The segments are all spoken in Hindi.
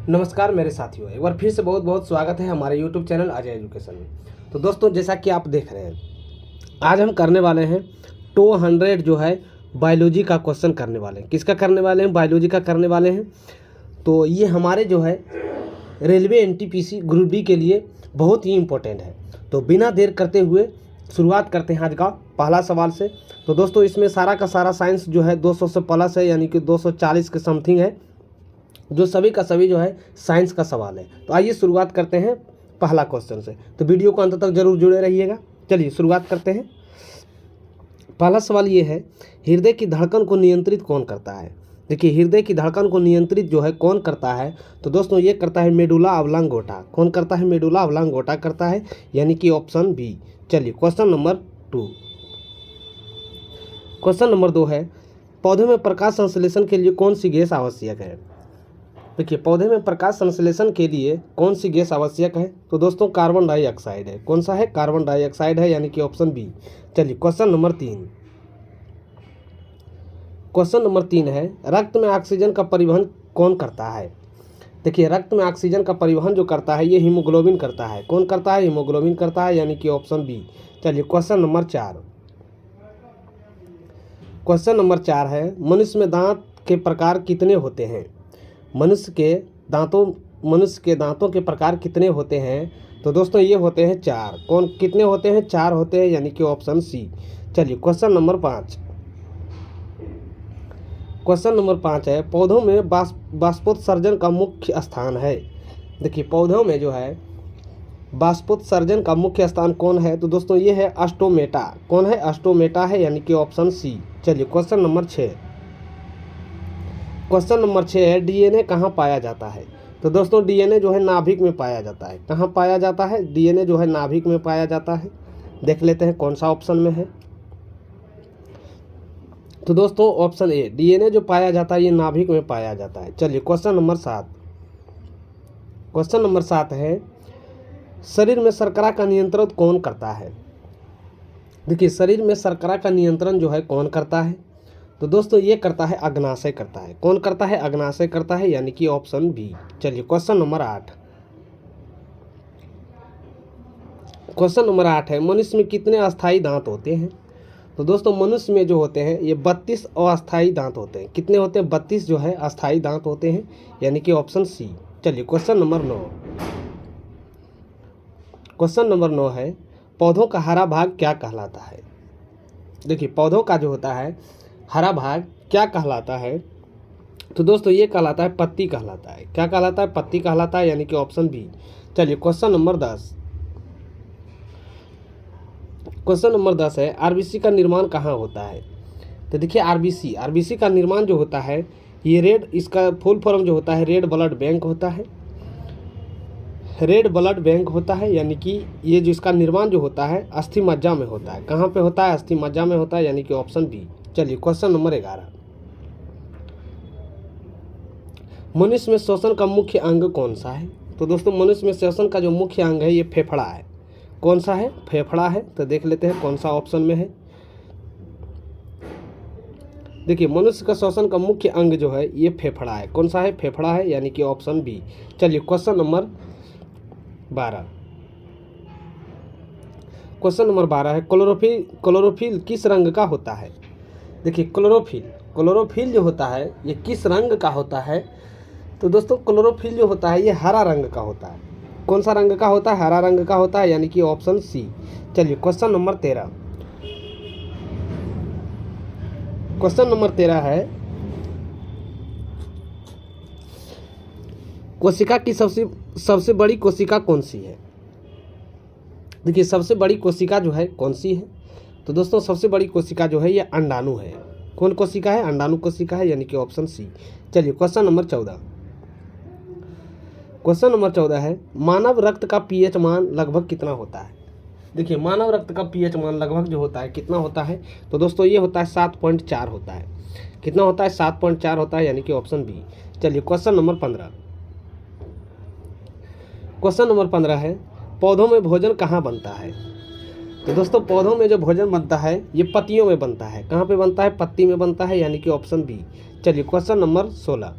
नमस्कार मेरे साथियों, एक बार फिर से बहुत बहुत स्वागत है हमारे यूट्यूब चैनल अजय एजुकेशन में। तो दोस्तों, जैसा कि आप देख रहे हैं, आज हम करने वाले हैं 200 जो है बायोलॉजी का क्वेश्चन करने वाले हैं। किसका करने वाले हैं? बायोलॉजी का करने वाले हैं। तो ये हमारे जो है रेलवे एनटीपीसी ग्रुप डी के लिए बहुत ही इम्पोर्टेंट है। तो बिना देर करते हुए शुरुआत करते हैं आज का पहला सवाल से। तो दोस्तों, इसमें सारा का सारा साइंस जो है 200 से प्लस है, यानी कि 240 के समथिंग है, जो सभी का सभी जो है साइंस का सवाल है। तो आइए शुरुआत करते हैं पहला क्वेश्चन से। तो वीडियो को अंत तक जरूर जुड़े रहिएगा। चलिए शुरुआत करते हैं। पहला सवाल ये है, हृदय की धड़कन को नियंत्रित कौन करता है? देखिए, हृदय की धड़कन को नियंत्रित जो है कौन करता है? तो दोस्तों, ये करता है मेडुला ऑब्लांगोटा। कौन करता है? मेडुला ऑब्लांगोटा करता है, यानी कि ऑप्शन बी। चलिए क्वेश्चन नंबर 2। क्वेश्चन नंबर 2 है, पौधे में प्रकाश संश्लेषण के लिए कौन सी गैस आवश्यक है? देखिए, पौधे में प्रकाश संश्लेषण के लिए कौन सी गैस आवश्यक है? तो दोस्तों, कार्बन डाइऑक्साइड है। कौन सा है? कार्बन डाइऑक्साइड है, यानी कि ऑप्शन बी। चलिए क्वेश्चन नंबर 3। क्वेश्चन नंबर 3 है, रक्त में ऑक्सीजन का परिवहन कौन करता है? देखिए, रक्त में ऑक्सीजन का परिवहन जो करता है ये हीमोग्लोबिन करता है। कौन करता है? हीमोग्लोबिन करता है, यानी कि ऑप्शन बी। चलिए क्वेश्चन नंबर 4। क्वेश्चन नंबर 4 है, मनुष्य में दांत के प्रकार कितने होते हैं? मनुष्य के दांतों के प्रकार कितने होते हैं? तो दोस्तों, ये होते हैं 4। कौन कितने होते हैं? 4 होते हैं, यानी कि ऑप्शन सी। चलिए क्वेश्चन नंबर 5। क्वेश्चन नंबर 5 है, पौधों में बाष्पोत्सर्जन का मुख्य स्थान है। देखिए, पौधों में जो है बाष्पोत्सर्जन का मुख्य स्थान कौन है? तो दोस्तों, ये है अस्टोमेटा। कौन है? अस्टोमेटा है, यानी कि ऑप्शन सी। चलिए क्वेश्चन नंबर 6। क्वेश्चन नंबर 6 है, डीएनए कहाँ पाया जाता है? तो दोस्तों, डीएनए जो है नाभिक में पाया जाता है। कहाँ पाया जाता है? डीएनए जो है नाभिक में पाया जाता है। देख लेते हैं कौन सा ऑप्शन में है। तो दोस्तों, ऑप्शन ए, डीएनए जो पाया जाता है ये नाभिक में पाया जाता है। चलिए क्वेश्चन नंबर 7। क्वेश्चन नंबर 7 है, शरीर में शर्करा का नियंत्रण कौन करता है? देखिए, शरीर में शर्करा का नियंत्रण जो है कौन करता है? तो दोस्तों, ये करता है अग्नाशय करता है। कौन करता है? अग्नाशय करता है, यानी कि ऑप्शन बी। चलिए क्वेश्चन नंबर 8। क्वेश्चन नंबर 8 है, मनुष्य में कितने अस्थायी दांत होते हैं? तो दोस्तों, मनुष्य में जो होते हैं ये 32 अस्थायी दांत होते हैं। कितने होते हैं? 32 जो है अस्थायी दांत होते हैं, यानी कि ऑप्शन सी। चलिए क्वेश्चन नंबर 9। क्वेश्चन नंबर 9 है, पौधों का हरा भाग क्या कहलाता है? देखिए, पौधों का जो होता है हरा भाग क्या कहलाता है? तो दोस्तों, ये कहलाता है पत्ती कहलाता है। क्या कहलाता है? पत्ती कहलाता है, यानी कि ऑप्शन बी। चलिए क्वेश्चन नंबर 10। क्वेश्चन नंबर 10 है, आरबीसी का निर्माण कहाँ होता है? तो देखिए, आरबीसी का निर्माण जो होता है ये इसका फुल फॉर्म जो होता है रेड ब्लड बैंक होता है। रेड ब्लड बैंक होता है, यानी कि ये जो इसका निर्माण जो होता है अस्थि मज्जा में होता है। कहाँ पे होता है? अस्थि मज्जा में होता है, यानी कि ऑप्शन बी। चलिए क्वेश्चन नंबर 11। मनुष्य में श्वसन का मुख्य अंग कौन सा है? तो दोस्तों, मनुष्य में श्वसन का जो मुख्य अंग है ये फेफड़ा है। कौन सा है? फेफड़ा है। तो देख लेते हैं कौन सा ऑप्शन में है। देखिए, मनुष्य का श्वसन का मुख्य अंग जो है ये फेफड़ा है। कौन सा है? फेफड़ा है, यानी कि ऑप्शन बी। चलिए क्वेश्चन नंबर 12। क्वेश्चन नंबर 12 है, क्लोरोफिल किस रंग का होता है? देखिए, क्लोरोफिल जो होता है ये किस रंग का होता है? तो दोस्तों, क्लोरोफिल जो होता है ये हरा रंग का होता है। कौन सा रंग का होता है? हरा रंग का होता है, यानी कि ऑप्शन सी। चलिए क्वेश्चन नंबर 13। क्वेश्चन नंबर 13 है, कोशिका की सबसे बड़ी कोशिका कौन सी है? देखिए, सबसे बड़ी कोशिका जो है कौन सी है? तो दोस्तों, सबसे बड़ी कोशिका जो है ये अंडाणु है। कौन कोशिका है? अंडाणु कोशिका है, यानी कि ऑप्शन सी। चलिए क्वेश्चन नंबर 14। क्वेश्चन नंबर 14 है, मानव रक्त का पीएच मान लगभग कितना होता है? देखिए, मानव रक्त का पीएच मान लगभग जो होता है कितना होता है? तो दोस्तों, ये होता है 7.4 होता है। कितना होता है? 7.4 होता है, यानी कि ऑप्शन बी। चलिए क्वेश्चन नंबर 15। क्वेश्चन नंबर 15 है, पौधों में भोजन कहाँ बनता है? तो दोस्तों, पौधों में जो भोजन बनता है ये पत्तियों में बनता है। कहाँ पे बनता है? पत्ती में बनता है, यानी कि ऑप्शन बी। चलिए क्वेश्चन नंबर 16।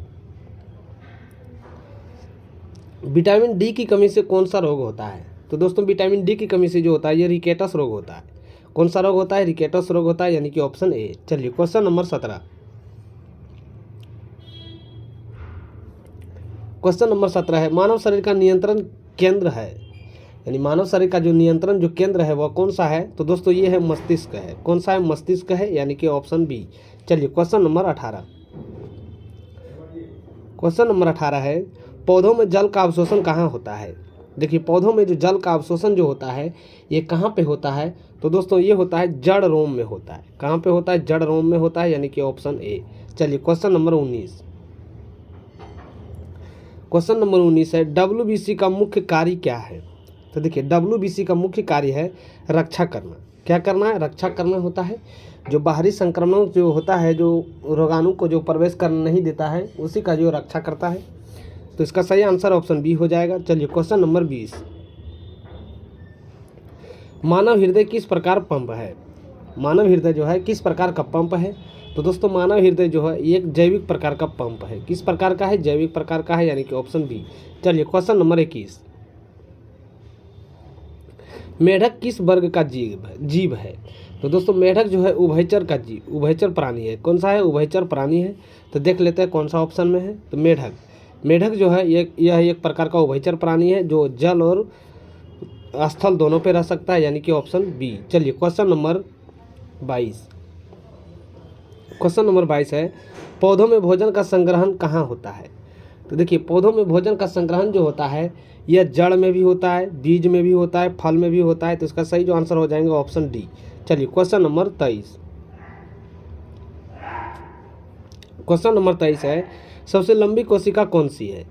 विटामिन डी की कमी से कौन सा रोग होता है? तो दोस्तों विटामिन डी की कमी से जो होता है ये रिकेटस रोग होता है। कौन सा रोग होता है? रिकेटस रोग होता है, यानी कि ऑप्शन ए। चलिए क्वेश्चन नंबर 17। क्वेश्चन नंबर 17 है, मानव शरीर का नियंत्रण केंद्र है, यानी मानव शरीर का जो नियंत्रण जो केंद्र है वह कौन सा है? तो दोस्तों ये है मस्तिष्क है। कौन सा है? मस्तिष्क है, यानी कि ऑप्शन बी। चलिए क्वेश्चन नंबर 18। क्वेश्चन नंबर 18 है, पौधों में जल का अवशोषण कहाँ होता है? देखिए पौधों में जो जल का अवशोषण जो होता है ये कहाँ पे होता है? तो दोस्तों ये होता है जड़ रोम में होता है। कहाँ पे होता है? जड़ रोम में होता है, यानी कि ऑप्शन ए। चलिए क्वेश्चन नंबर 19। क्वेश्चन नंबर 19 है, डब्ल्यूबीसी का मुख्य कार्य क्या है? तो देखिए डब्ल्यूबीसी का मुख्य कार्य है रक्षा करना। क्या करना है? रक्षा करना होता है। जो बाहरी संक्रमण जो होता है, जो रोगाणु को जो प्रवेश करने नहीं देता है, उसी का जो रक्षा करता है। तो इसका सही आंसर ऑप्शन बी हो जाएगा। चलिए क्वेश्चन नंबर 20। मानव हृदय किस प्रकार पंप है? मानव हृदय जो है किस प्रकार का पंप है? तो दोस्तों मानव हृदय जो है ये एक जैविक प्रकार का पंप है। किस प्रकार का है? जैविक प्रकार का है, यानी कि ऑप्शन बी। चलिए क्वेश्चन नंबर 21। मेढक किस वर्ग का जीव है? तो दोस्तों मेढक जो है उभयचर का उभयचर प्राणी है। कौन सा है? उभयचर प्राणी है। तो देख लेते हैं कौन सा ऑप्शन में है। तो मेढक जो है यह एक प्रकार का उभयचर प्राणी है जो जल और स्थल दोनों पे रह सकता है, यानी कि ऑप्शन बी। चलिए क्वेश्चन नंबर 22। क्वेश्चन नंबर 22 है, पौधों में भोजन का संग्रहण कहाँ होता है? तो देखिए पौधों में भोजन का संग्रहण जो होता है यह जड़ में भी होता है, बीज में भी होता है, फल में भी होता है। तो इसका सही जो आंसर हो जाएगा ऑप्शन डी। चलिए क्वेश्चन नंबर 23। क्वेश्चन नंबर 23 है, सबसे लंबी कोशिका कौन सी है?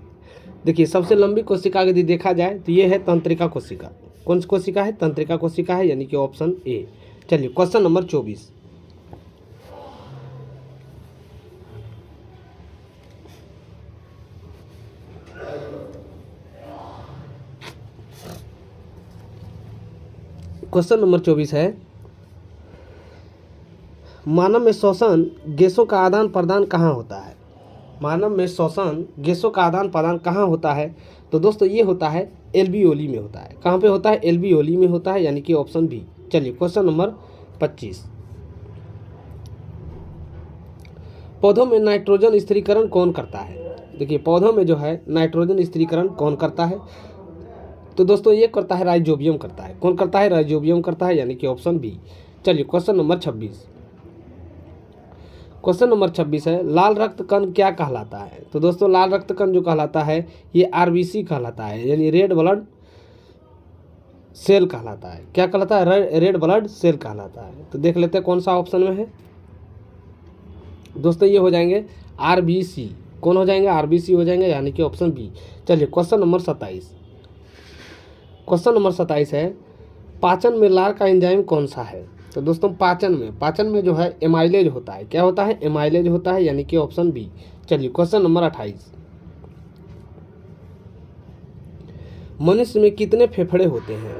देखिए सबसे लंबी कोशिका यदि देखा जाए तो ये है तंत्रिका कोशिका। कौन सी कोशिका है? तंत्रिका कोशिका है, यानी कि ऑप्शन ए। चलिए क्वेश्चन नंबर 24। क्वेश्चन नंबर 24 है, मानव में श्वसन गैसों का आदान प्रदान कहाँ होता है? मानव में श्वसन गैसों का आदान प्रदान कहाँ होता है? तो दोस्तों ये होता है एल्वियोली में होता है। कहाँ पे होता है? एल्वियोली में होता है, यानी कि ऑप्शन बी। चलिए क्वेश्चन नंबर 25। पौधों में नाइट्रोजन स्थिरीकरण कौन करता है? देखिए पौधों में जो है नाइट्रोजन स्थिरीकरण कौन करता है? तो दोस्तों ये करता है राइजोबियम करता है। कौन करता है? राइजोबियम करता है, यानी कि ऑप्शन बी। चलिए क्वेश्चन नंबर 26। क्वेश्चन नंबर 26 है, लाल रक्त कण क्या कहलाता है? तो दोस्तों लाल रक्त कण जो कहलाता है ये आरबीसी कहलाता है, यानी रेड ब्लड सेल कहलाता है। क्या कहलाता है? रेड ब्लड सेल कहलाता है। तो देख लेते हैं कौन सा ऑप्शन में है। दोस्तों ये हो जाएंगे आरबीसी। कौन हो जाएंगे? आरबीसी हो जाएंगे, यानी कि ऑप्शन बी। चलिए क्वेश्चन नंबर 27। क्वेश्चन नंबर 27 है, पाचन में लार का एंजाइम कौन सा है? तो दोस्तों पाचन में जो है एमाइलेज होता है। क्या होता है? एमाइलेज होता है, यानी कि ऑप्शन बी। चलिए क्वेश्चन नंबर 28। मनुष्य में कितने फेफड़े होते हैं?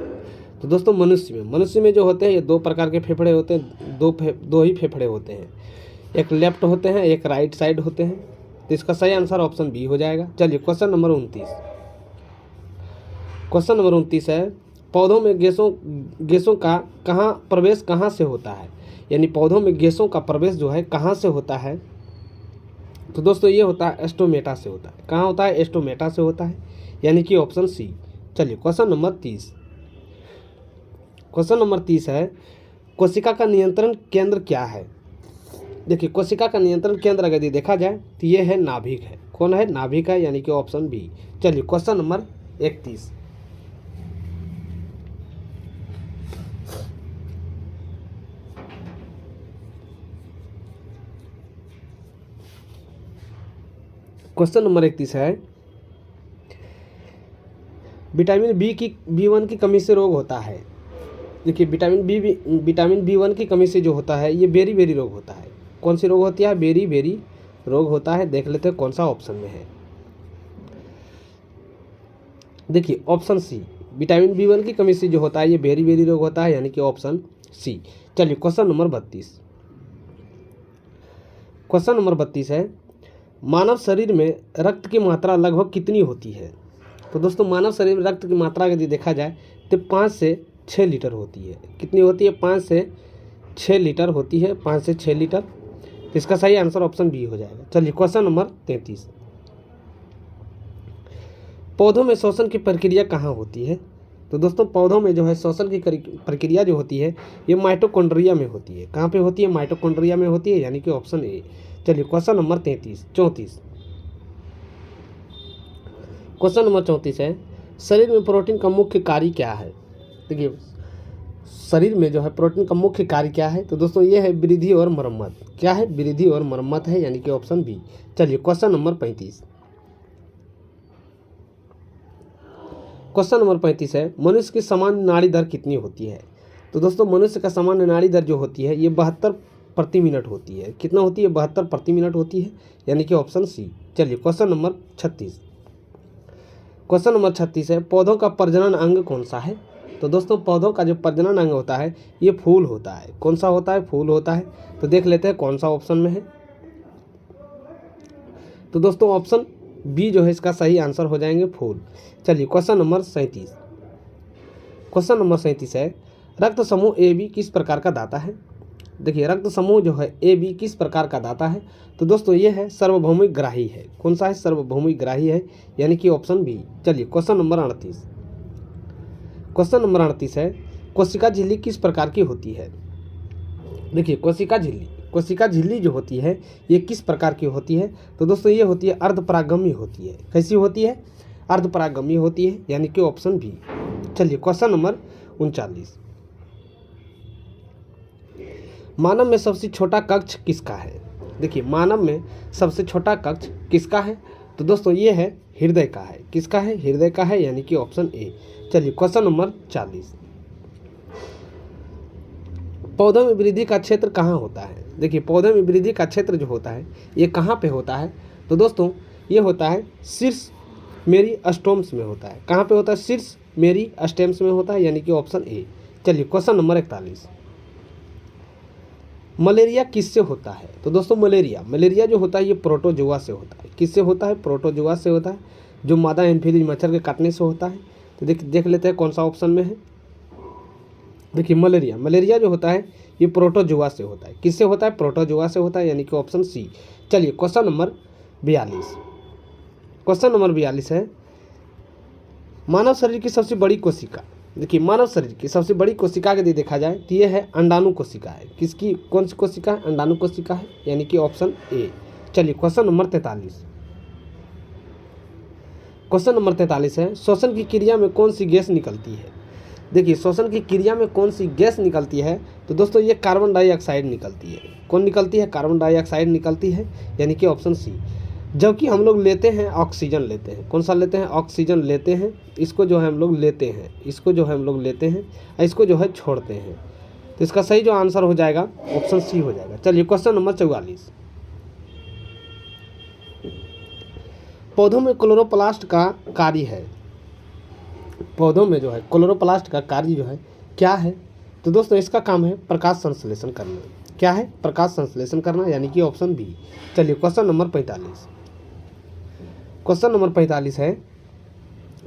तो दोस्तों मनुष्य में जो होते हैं ये दो प्रकार के फेफड़े होते हैं। दो ही फेफड़े होते हैं, एक लेफ्ट होते हैं, एक राइट साइड होते हैं। तो इसका सही आंसर ऑप्शन बी हो जाएगा। चलिए क्वेश्चन नंबर 29। क्वेश्चन नंबर 29 है, पौधों में गैसों का प्रवेश कहाँ से होता है? यानी पौधों में गैसों का प्रवेश जो है कहाँ से होता है? तो दोस्तों ये होता है एस्टोमेटा से होता है। कहाँ होता है? एस्टोमेटा से होता है, यानी कि ऑप्शन सी। चलिए क्वेश्चन नंबर 30। क्वेश्चन नंबर 30 है, कोशिका का नियंत्रण केंद्र क्या है? देखिए कोशिका का नियंत्रण केंद्र अगर देखा जाए तो ये है नाभिक है। कौन है? नाभिक है, यानी कि ऑप्शन बी। चलिए क्वेश्चन नंबर 31। क्वेश्चन नंबर 31 है, विटामिन B1 की कमी से रोग होता है। देखिए विटामिन B1 की कमी से जो होता है ये बेरी रोग होता है। कौन सी रोग होती है? बेरी रोग होता है। देख लेते हैं कौन सा ऑप्शन में है। देखिए ऑप्शन सी, विटामिन B1 की कमी से जो होता है ये बेरी रोग होता है, यानी कि ऑप्शन सी। चलिए क्वेश्चन नंबर 32। क्वेश्चन नंबर 32 है, मानव शरीर में रक्त की मात्रा लगभग कितनी होती है? तो दोस्तों मानव शरीर में रक्त की मात्रा यदि देखा जाए तो 5 से 6 लीटर होती है। कितनी होती है? 5 से 6 लीटर होती है, 5 से 6 लीटर। तो इसका सही आंसर ऑप्शन बी हो जाएगा। चलिए क्वेश्चन नंबर 33, पौधों में श्वसन की प्रक्रिया कहाँ होती है? तो दोस्तों पौधों में जो है श्वसन की प्रक्रिया जो होती है ये माइटोकॉन्ड्रिया में होती है। कहाँ पे होती है? माइटोकॉन्ड्रिया में होती है, यानी कि ऑप्शन ए। चलिए क्वेश्चन नंबर 34 क्वेश्चन नंबर 34 है, शरीर में प्रोटीन का मुख्य कार्य क्या है? देखिए शरीर में जो है प्रोटीन का मुख्य कार्य क्या है? तो दोस्तों ये है वृद्धि और मरम्मत। क्या है? वृद्धि और मरम्मत है, यानी कि ऑप्शन बी। चलिए क्वेश्चन नंबर 35, क्वेश्चन नंबर 35 है, मनुष्य की सामान्य नाड़ी दर कितनी होती है? तो दोस्तों मनुष्य का सामान्य नाड़ी दर जो होती है ये 72 प्रति मिनट होती है। कितना होती है? 72 प्रति मिनट होती है, यानी कि ऑप्शन सी। चलिए क्वेश्चन नंबर 36, क्वेश्चन नंबर 36 है, पौधों का प्रजनन अंग कौन सा है? तो दोस्तों पौधों का जो प्रजनन अंग होता है ये फूल होता है। कौन सा होता है? फूल होता है। तो देख लेते हैं कौन सा ऑप्शन में है। तो दोस्तों ऑप्शन बी जो है इसका सही आंसर हो जाएंगे, फूल। चलिए क्वेश्चन नंबर 37, क्वेश्चन नंबर 37 है, रक्त समूह ए बी किस प्रकार का दाता है? देखिए रक्त समूह जो है ए बी किस प्रकार का दाता है? तो दोस्तों ये है सार्वभौमिक ग्राही है। कौन सा है? सार्वभौमिक ग्राही है, यानी कि ऑप्शन बी। चलिए क्वेश्चन नंबर 38, क्वेश्चन नंबर 38 है, कोशिका झिल्ली किस प्रकार की होती है? देखिए कोशिका झिल्ली जो होती है ये किस प्रकार की होती है? तो दोस्तों ये होती है अर्धपरागम्य होती है। कैसी होती है? अर्धपरागम्य होती है, यानी कि ऑप्शन बी। चलिए क्वेश्चन नंबर 39, मानव में सबसे छोटा कक्ष किसका है? देखिए मानव में सबसे छोटा कक्ष किसका है? तो दोस्तों ये है हृदय का है। किसका है? हृदय का है, यानी कि ऑप्शन ए। चलिए क्वेश्चन नंबर 40, पौधों में वृद्धि का क्षेत्र कहाँ होता है? देखिए पौधों में वृद्धि का क्षेत्र जो होता है ये कहाँ पे होता है? तो दोस्तों ये होता है शीर्ष मेरी स्टोम्स में होता है। कहाँ पे होता है? शीर्ष मेरी स्टेम्स में होता है, यानी कि ऑप्शन ए। चलिए क्वेश्चन नंबर 41, मलेरिया किससे होता है? तो दोस्तों मलेरिया जो होता है ये प्रोटोजोआ से होता है। किससे होता है? प्रोटोजोआ से होता है, जो मादा एन्फिलीज मच्छर के काटने से होता है। तो देख लेते हैं कौन सा ऑप्शन में है। देखिए मलेरिया जो होता है ये प्रोटोजोआ से होता है। किससे होता है? प्रोटोजोआ से होता है, यानी कि ऑप्शन सी। चलिए क्वेश्चन नंबर 42, क्वेश्चन नंबर 42 है, मानव शरीर की सबसे बड़ी कोशिका। देखिए मानव शरीर की सबसे बड़ी कोशिका यदि देखा जाए तो ये है अंडाणु कोशिका है। किसकी? कौन सी कोशिका है? अंडाणु कोशिका है, यानी कि ऑप्शन ए। चलिए क्वेश्चन नंबर 43, क्वेश्चन नंबर 43 है, श्वसन की क्रिया में कौन सी गैस निकलती है? देखिए श्वसन की क्रिया में कौन सी गैस निकलती है? तो दोस्तों ये कार्बन डाइऑक्साइड निकलती है। कौन निकलती है? कार्बन डाइऑक्साइड निकलती है, यानी कि ऑप्शन सी। जबकि हम लोग लेते हैं ऑक्सीजन लेते हैं। कौन सा लेते हैं? ऑक्सीजन लेते हैं। इसको जो है हम लोग लेते हैं, इसको जो है हम लोग लेते हैं, इसको जो है छोड़ते हैं। तो इसका सही जो आंसर हो जाएगा ऑप्शन सी हो जाएगा। चलिए क्वेश्चन नंबर 44, पौधों में क्लोरोप्लास्ट का कार्य है। पौधों में जो है क्लोरोप्लास्ट का कार्य जो है क्या है? तो दोस्तों इसका काम है प्रकाश संश्लेषण करना। क्या है? प्रकाश संश्लेषण करना, यानी कि ऑप्शन बी। चलिए क्वेश्चन नंबर 45, क्वेश्चन नंबर 45 है,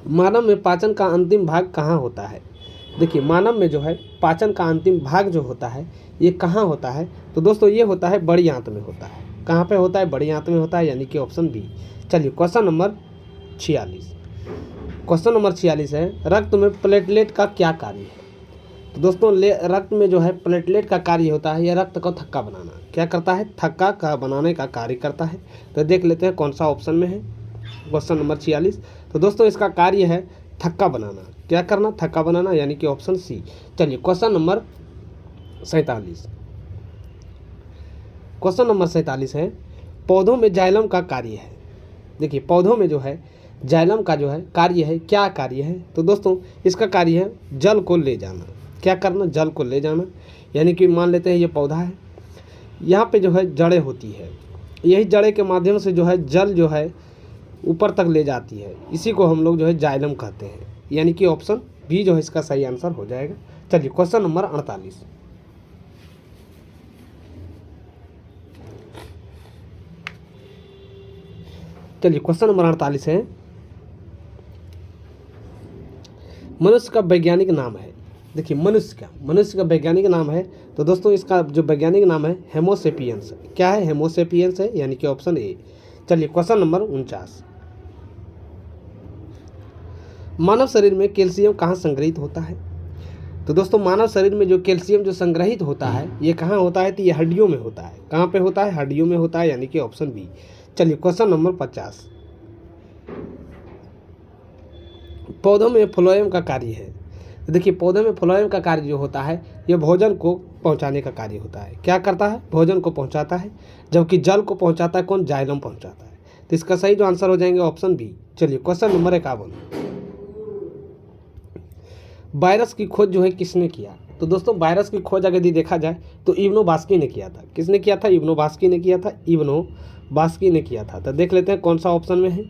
मानव में पाचन का अंतिम भाग कहाँ होता है? देखिए मानव में जो है पाचन का अंतिम भाग जो होता है ये कहाँ होता है? तो दोस्तों ये होता है बड़ी आंत में होता है। कहाँ पे होता है? बड़ी आंत में होता है, यानी कि ऑप्शन बी। चलिए क्वेश्चन नंबर 46, क्वेश्चन नंबर 46 है, रक्त में प्लेटलेट का क्या कार्य है? तो दोस्तों रक्त में जो है प्लेटलेट का कार्य होता है यह रक्त को थक्का बनाना। क्या करता है? थक्का का बनाने का कार्य करता है। तो देख लेते हैं कौन सा ऑप्शन में है क्वेश्चन नंबर 46। तो दोस्तों इसका कार्य है थक्का बनाना। क्या करना? थक्का बनाना, यानी कि ऑप्शन सी। चलिए क्वेश्चन नंबर 47, क्वेश्चन नंबर 47 है, पौधों में जाइलम का कार्य है। देखिए पौधों में जो है जाइलम का जो है कार्य है, क्या कार्य है? तो दोस्तों इसका कार्य है जल को ले जाना। क्या करना? जल को ले जाना, यानी कि मान लेते हैं ये पौधा है, यहाँ पे जो है जड़ें होती है, यही जड़ें के माध्यम से जो है जल जो है ऊपर तक ले जाती है। इसी को हम लोग जो है जाइलम कहते हैं, यानी कि ऑप्शन बी जो है इसका सही आंसर हो जाएगा। चलिए क्वेश्चन नंबर 48, चलिए क्वेश्चन नंबर 48 है, मनुष्य का वैज्ञानिक नाम है। देखिए मनुष्य का वैज्ञानिक नाम है। तो दोस्तों इसका जो वैज्ञानिक नाम है होमोसेपियंस। क्या है? होमोसेपियंस है, यानी कि ऑप्शन ए। चलिए क्वेश्चन नंबर 49, मानव शरीर में कैल्शियम कहाँ संग्रहित होता है? तो दोस्तों मानव शरीर में जो कैल्शियम जो संग्रहित होता है ये कहाँ होता है? तो ये हड्डियों में होता है। कहाँ पे होता है? हड्डियों में होता है, यानी कि ऑप्शन बी। चलिए क्वेश्चन नंबर 50, पौधों में फ्लोएम का कार्य है। तो देखिए पौधों में फ्लोएम का कार्य जो होता है ये भोजन को पहुंचाने का कार्य होता है। क्या करता है? भोजन को पहुंचाता है, जबकि जल को पहुंचाता है कौन? जाइलम पहुंचाता है। तो इसका सही जो आंसर हो जाएंगे ऑप्शन बी। चलिए क्वेश्चन नंबर 51, वायरस की खोज जो है किसने किया? तो दोस्तों वायरस की खोज अगर देखा जाए तो इब्नो बास्की ने किया था। किसने किया था? इब्नो बास्की ने किया था। इब्नो बास्की ने किया था। तो देख लेते हैं कौन सा ऑप्शन में है।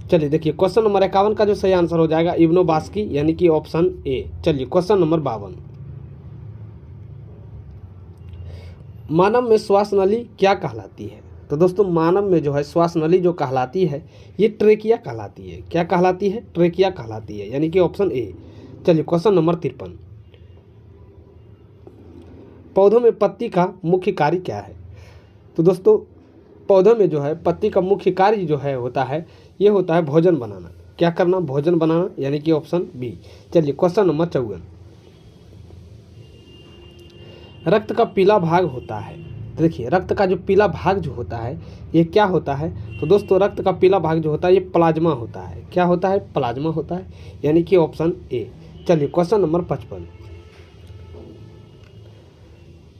चलिए देखिए क्वेश्चन नंबर 51 का जो सही आंसर हो जाएगा इब्नो बास्की, यानी कि ऑप्शन ए। चलिए क्वेश्चन नंबर 52, मानव में श्वास नली क्या कहलाती है? तो दोस्तों मानव में जो है श्वास नली जो कहलाती है ये ट्रेकिया कहलाती है। क्या कहलाती है? ट्रेकिया कहलाती है, यानी कि ऑप्शन ए। चलिए क्वेश्चन नंबर 53, पौधों में पत्ती का मुख्य कार्य क्या है? तो दोस्तों पौधों में जो है पत्ती का मुख्य कार्य जो है होता है ये होता है भोजन बनाना। क्या करना? भोजन बनाना, यानी कि ऑप्शन बी। चलिए क्वेश्चन नंबर 54, रक्त का पीला भाग होता है। तो देखिए रक्त का जो पीला भाग जो होता है ये क्या होता है? तो दोस्तों रक्त का पीला भाग जो होता है ये प्लाज्मा होता है। क्या होता है? प्लाज्मा होता है, यानी कि ऑप्शन ए। चलिए क्वेश्चन नंबर 55,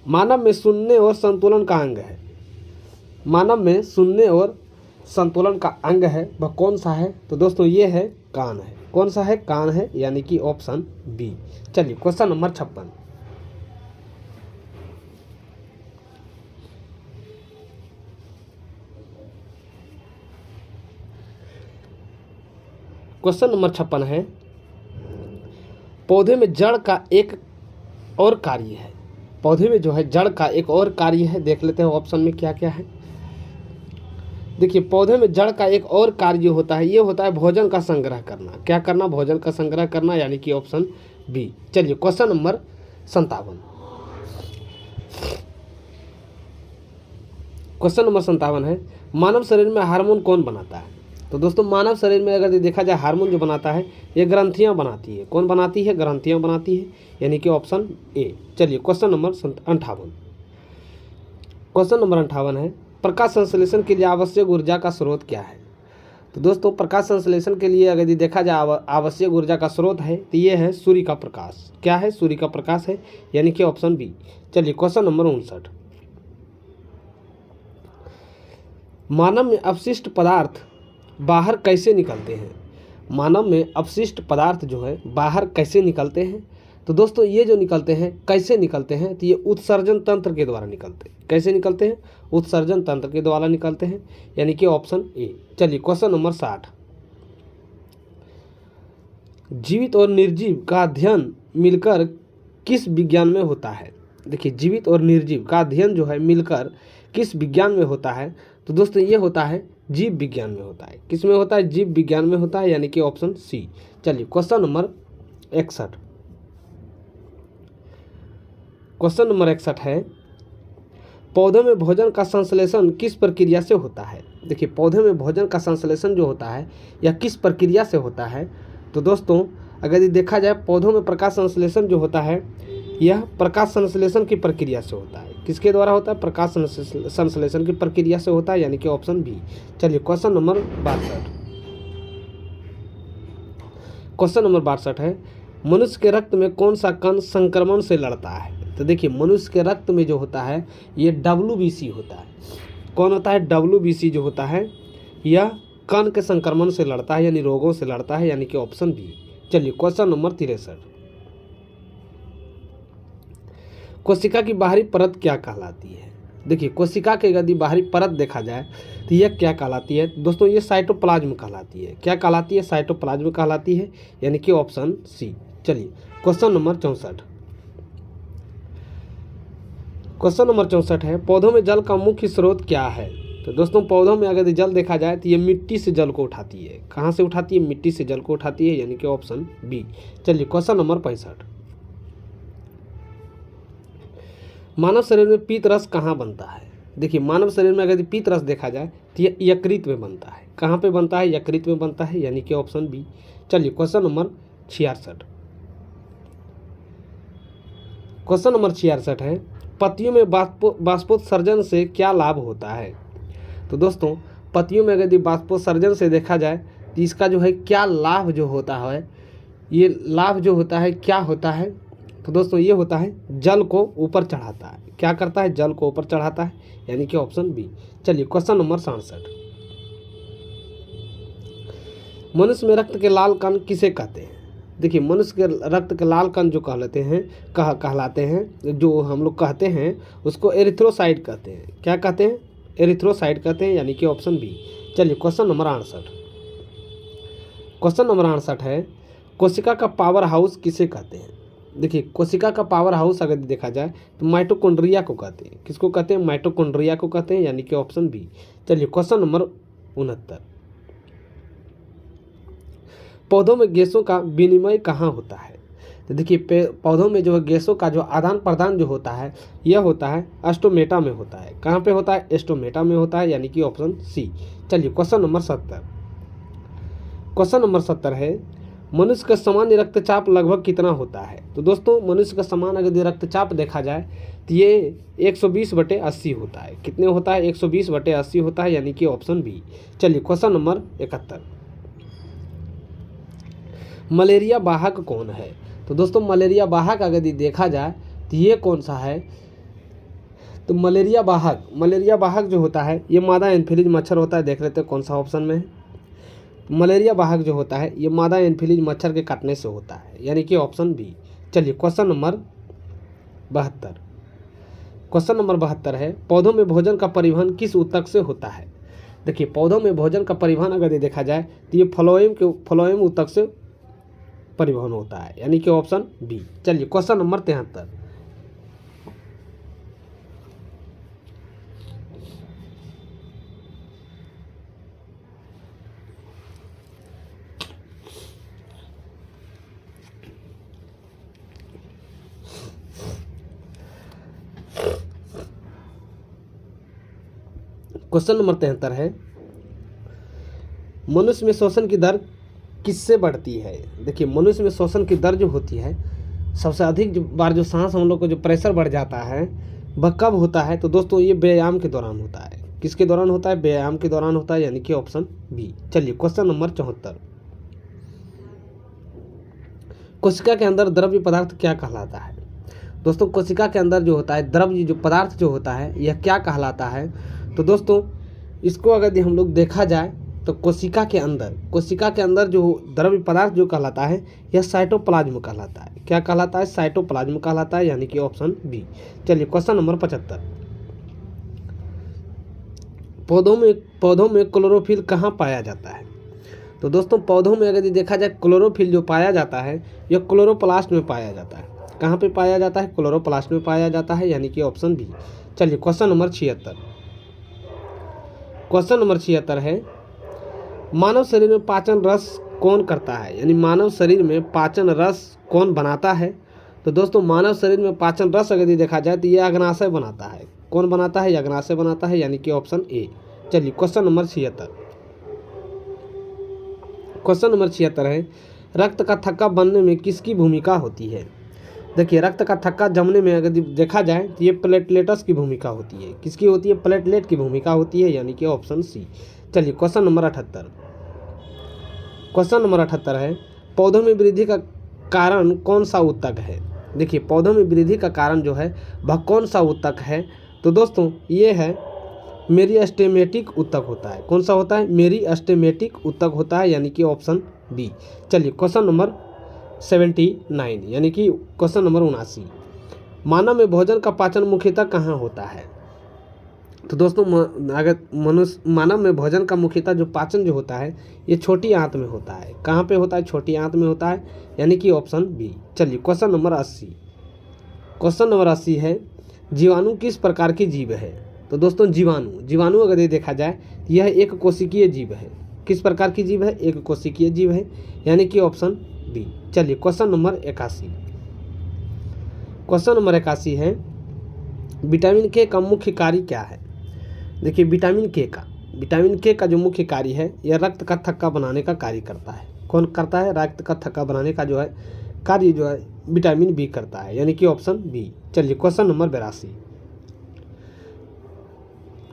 मानव में सुनने और संतुलन का अंग है। मानव में सुनने और संतुलन का अंग है वह कौन सा है? तो दोस्तों ये है कान है। कौन सा है? कान है, यानी कि ऑप्शन बी। चलिए क्वेश्चन नंबर 56, क्वेश्चन नंबर 56 है, पौधे में जड़ का एक और कार्य है। पौधे में जो है जड़ का एक और कार्य है। देख लेते हैं ऑप्शन में क्या क्या है। देखिए पौधे में जड़ का एक और कार्य होता है ये होता है भोजन का संग्रह करना। क्या करना? भोजन का संग्रह करना, यानी कि ऑप्शन बी। चलिए क्वेश्चन नंबर 57, क्वेश्चन नंबर 57 है, मानव शरीर में हार्मोन कौन बनाता है? तो दोस्तों मानव शरीर में अगर देखा जाए हार्मोन जो बनाता है ये ग्रंथियां बनाती है। कौन बनाती है? ग्रंथियां बनाती है, यानी कि ऑप्शन ए। चलिए क्वेश्चन नंबर 58, क्वेश्चन नंबर 58 है, प्रकाश संश्लेषण के लिए आवश्यक ऊर्जा का स्रोत क्या है? तो दोस्तों प्रकाश संश्लेषण के लिए अगर देखा जाए आवश्यक ऊर्जा का स्रोत है तो ये है सूर्य का प्रकाश। क्या है? सूर्य का प्रकाश है, यानी कि ऑप्शन बी। चलिए क्वेश्चन नंबर 59, मानव में अपशिष्ट पदार्थ बाहर कैसे निकलते हैं? मानव में अपशिष्ट पदार्थ जो है बाहर कैसे निकलते हैं? तो दोस्तों ये जो निकलते हैं कैसे निकलते हैं? तो ये उत्सर्जन तंत्र के द्वारा निकलते हैं। कैसे निकलते हैं? उत्सर्जन तंत्र के द्वारा निकलते हैं, यानी कि ऑप्शन ए। चलिए क्वेश्चन नंबर 60, जीवित और निर्जीव का अध्ययन मिलकर किस विज्ञान में होता है? देखिए जीवित और निर्जीव का अध्ययन जो है मिलकर किस विज्ञान में होता है? तो दोस्तों ये होता है जीव विज्ञान में होता है। किस में होता है? जीव विज्ञान में होता है, यानी कि ऑप्शन सी। चलिए क्वेश्चन नंबर 61, क्वेश्चन नंबर 61 है, पौधों में भोजन का संश्लेषण किस प्रक्रिया से होता है? देखिए पौधे में भोजन का संश्लेषण जो होता है या किस प्रक्रिया से होता है? तो दोस्तों अगर ये देखा जाए पौधों में प्रकाश संश्लेषण जो होता है यह प्रकाश संश्लेषण की प्रक्रिया से होता है। किसके द्वारा होता है? प्रकाश संश्लेषण की प्रक्रिया से होता है, यानी कि ऑप्शन बी। चलिए क्वेश्चन नंबर 62, क्वेश्चन नंबर 62 है, मनुष्य के रक्त में कौन सा कण संक्रमण से लड़ता है? तो देखिए मनुष्य के रक्त में जो होता है ये WBC होता है। कौन होता है? WBC जो होता है यह कण के संक्रमण से लड़ता है, यानी रोगों से लड़ता है, यानी कि ऑप्शन बी। चलिए क्वेश्चन नंबर 63, कोशिका की बाहरी परत क्या कहलाती है? देखिए कोशिका की यदि बाहरी परत देखा जाए तो यह क्या कहलाती है? दोस्तों ये साइटोप्लाज्म कहलाती है। क्या कहलाती है? साइटोप्लाज्म कहलाती है, यानी कि ऑप्शन सी। चलिए क्वेश्चन नंबर 64, क्वेश्चन नंबर 64 है, पौधों में जल का मुख्य स्रोत क्या है? तो तो दोस्तों पौधों में अगर जल देखा जाए तो ये मिट्टी से जल को उठाती है। कहाँ से उठाती है? मिट्टी से जल को उठाती है, यानी कि ऑप्शन बी। चलिए क्वेश्चन नंबर 65। मानव शरीर में पीत रस कहाँ बनता है? देखिए मानव शरीर में अगर पीत रस देखा जाए तो ये यकृत में बनता है। कहाँ पे बनता है? यकृत में बनता है, यानी कि ऑप्शन बी। चलिए क्वेश्चन नंबर 66। क्वेश्चन नंबर 66 है, पत्तियों में बाष्पोत्सर्जन से क्या लाभ होता है? तो दोस्तों पत्तियों में यदि बाष्पोत्सर्जन से देखा जाए तो इसका जो है क्या लाभ जो होता है, ये लाभ जो होता है क्या होता है? तो दोस्तों ये होता है जल को ऊपर चढ़ाता है। क्या करता है? जल को ऊपर चढ़ाता है, यानी कि ऑप्शन बी। चलिए क्वेश्चन नंबर 67। मनुष्य में रक्त के लाल कण किसे कहते हैं? देखिए मनुष्य के रक्त के लाल कण जो कहलाते हैं जो हम लोग कहते हैं उसको एरिथ्रोसाइट कहते हैं। क्या कहते हैं? एरिथ्रोसाइट कहते हैं, यानी कि ऑप्शन बी। चलिए क्वेश्चन नंबर 68। क्वेश्चन नंबर 68 है, कोशिका का पावर हाउस किसे कहते हैं? देखिए कोशिका का पावर हाउस अगर देखा जाए तो माइटोकॉन्ड्रिया को कहते हैं। किसको कहते हैं? माइटोकॉन्ड्रिया को कहते हैं, यानी कि ऑप्शन बी। चलिए क्वेश्चन नंबर 69। पौधों में गैसों का विनिमय कहाँ होता है? तो देखिए पौधों में जो है गैसों का जो आदान प्रदान जो होता है यह होता है स्टोमेटा में होता है। कहाँ पे होता है? स्टोमेटा में होता है, यानी कि ऑप्शन सी। चलिए क्वेश्चन नंबर 70। क्वेश्चन नंबर 70 है, मनुष्य का सामान्य रक्तचाप लगभग कितना होता है? तो दोस्तों मनुष्य का सामान्य अगर रक्तचाप देखा जाए तो ये 120/80 होता है। कितने होता है? 120/80 होता है, यानी कि ऑप्शन बी। चलिए क्वेश्चन नंबर 71। मलेरिया वाहक कौन है? तो दोस्तों मलेरिया वाहक अगर देखा जाए तो ये कौन सा है? तो मलेरिया वाहक जो होता है ये मादा एन्फिलीज मच्छर होता है। देख लेते हैं कौन सा ऑप्शन में है। मलेरिया वाहक जो होता है ये मादा एन्फिलीज मच्छर के काटने से होता है, यानी कि ऑप्शन बी। चलिए क्वेश्चन नंबर 72। क्वेश्चन नंबर 72 है, पौधों में भोजन का परिवहन किस ऊतक से होता है? देखिए पौधों में भोजन का परिवहन अगर ये देखा जाए तो ये फ्लोएम ऊतक से परिवहन होता है, यानी कि ऑप्शन बी। चलिए क्वेश्चन नंबर 73। क्वेश्चन नंबर 73 है, मनुष्य में श्वसन की दर किससे बढ़ती है? देखिए मनुष्य में श्वसन की दर जो होती है सबसे अधिक बार जो सांस हम लोग को जो प्रेशर बढ़ जाता है वह कब होता है? तो दोस्तों ये व्यायाम के दौरान होता है। किसके दौरान होता है? व्यायाम के दौरान होता है, यानी कि ऑप्शन बी। चलिए क्वेश्चन नंबर 74। कोशिका के अंदर द्रव्य पदार्थ क्या कहलाता है? दोस्तों कोशिका के अंदर जो होता है द्रव्य जो पदार्थ जो होता है यह क्या कहलाता है? तो दोस्तों इसको अगर हम लोग देखा जाए तो कोशिका के अंदर जो द्रव्य पदार्थ जो कहलाता है यह साइटोप्लाज्म कहलाता है। क्या कहलाता है? साइटोप्लाज्म कहलाता है, यानी कि ऑप्शन बी। चलिए क्वेश्चन नंबर 75। पौधों में क्लोरोफिल कहाँ पाया जाता है? तो दोस्तों पौधों में अगर देखा जाए क्लोरोफिल जो पाया जाता है यह क्लोरोप्लास्ट में पाया जाता है। कहाँ पे पाया जाता है? क्लोरोप्लास्ट में पाया जाता है, यानी कि ऑप्शन बी। चलिए क्वेश्चन नंबर 76। क्वेश्चन नंबर 76 है, मानव शरीर में पाचन रस कौन करता है? यानी मानव शरीर में पाचन रस कौन बनाता है? तो दोस्तों मानव शरीर में पाचन रस अगर देखा जाए तो ये अग्नाशय बनाता है। कौन बनाता है? अग्नाशय बनाता है, यानी कि ऑप्शन ए। चलिए क्वेश्चन नंबर 76। क्वेश्चन नंबर 76 है, रक्त का थक्का बनने में किसकी भूमिका होती है? देखिए रक्त का थक्का जमने में अगर देखा जाए तो ये प्लेटलेट्स की भूमिका होती है। किसकी होती है? प्लेटलेट की भूमिका होती है, यानी कि ऑप्शन सी। चलिए क्वेश्चन नंबर 78। क्वेश्चन नंबर 78 है, पौधों में वृद्धि का कारण कौन सा ऊतक है? देखिए पौधों में वृद्धि का कारण जो है वह कौन सा ऊतक है? तो दोस्तों ये है मेरिस्टेमेटिक ऊतक होता है। कौन सा होता है? मेरिस्टेमेटिक ऊतक होता है, यानी कि ऑप्शन बी। चलिए क्वेश्चन नंबर 79, यानी कि क्वेश्चन नंबर 79, मानव में भोजन का पाचन मुख्यतः कहाँ होता है? तो दोस्तों अगर मानव में भोजन का मुख्यतः जो पाचन जो होता है ये छोटी आंत में होता है। कहाँ पे होता है? छोटी आंत में होता है, यानी कि ऑप्शन बी। चलिए क्वेश्चन नंबर 80। क्वेश्चन नंबर 80 है, जीवाणु किस प्रकार की जीव है? तो दोस्तों जीवाणु, जीवाणु अगर ये देखा जाए तो यह एक कोशिकीय जीव है। किस प्रकार की जीव है? एक कोशिकीय जीव है, यानी कि ऑप्शन बी। चलिए क्वेश्चन नंबर 81। क्वेश्चन नंबर 81 है, विटामिन के का मुख्य कार्य क्या है? देखिए विटामिन के का जो मुख्य कार्य है यह रक्त का थक्का बनाने का कार्य करता है। कौन करता है? रक्त का थक्का बनाने का जो है कार्य जो है विटामिन बी करता है, यानी कि ऑप्शन बी। चलिए क्वेश्चन नंबर 82।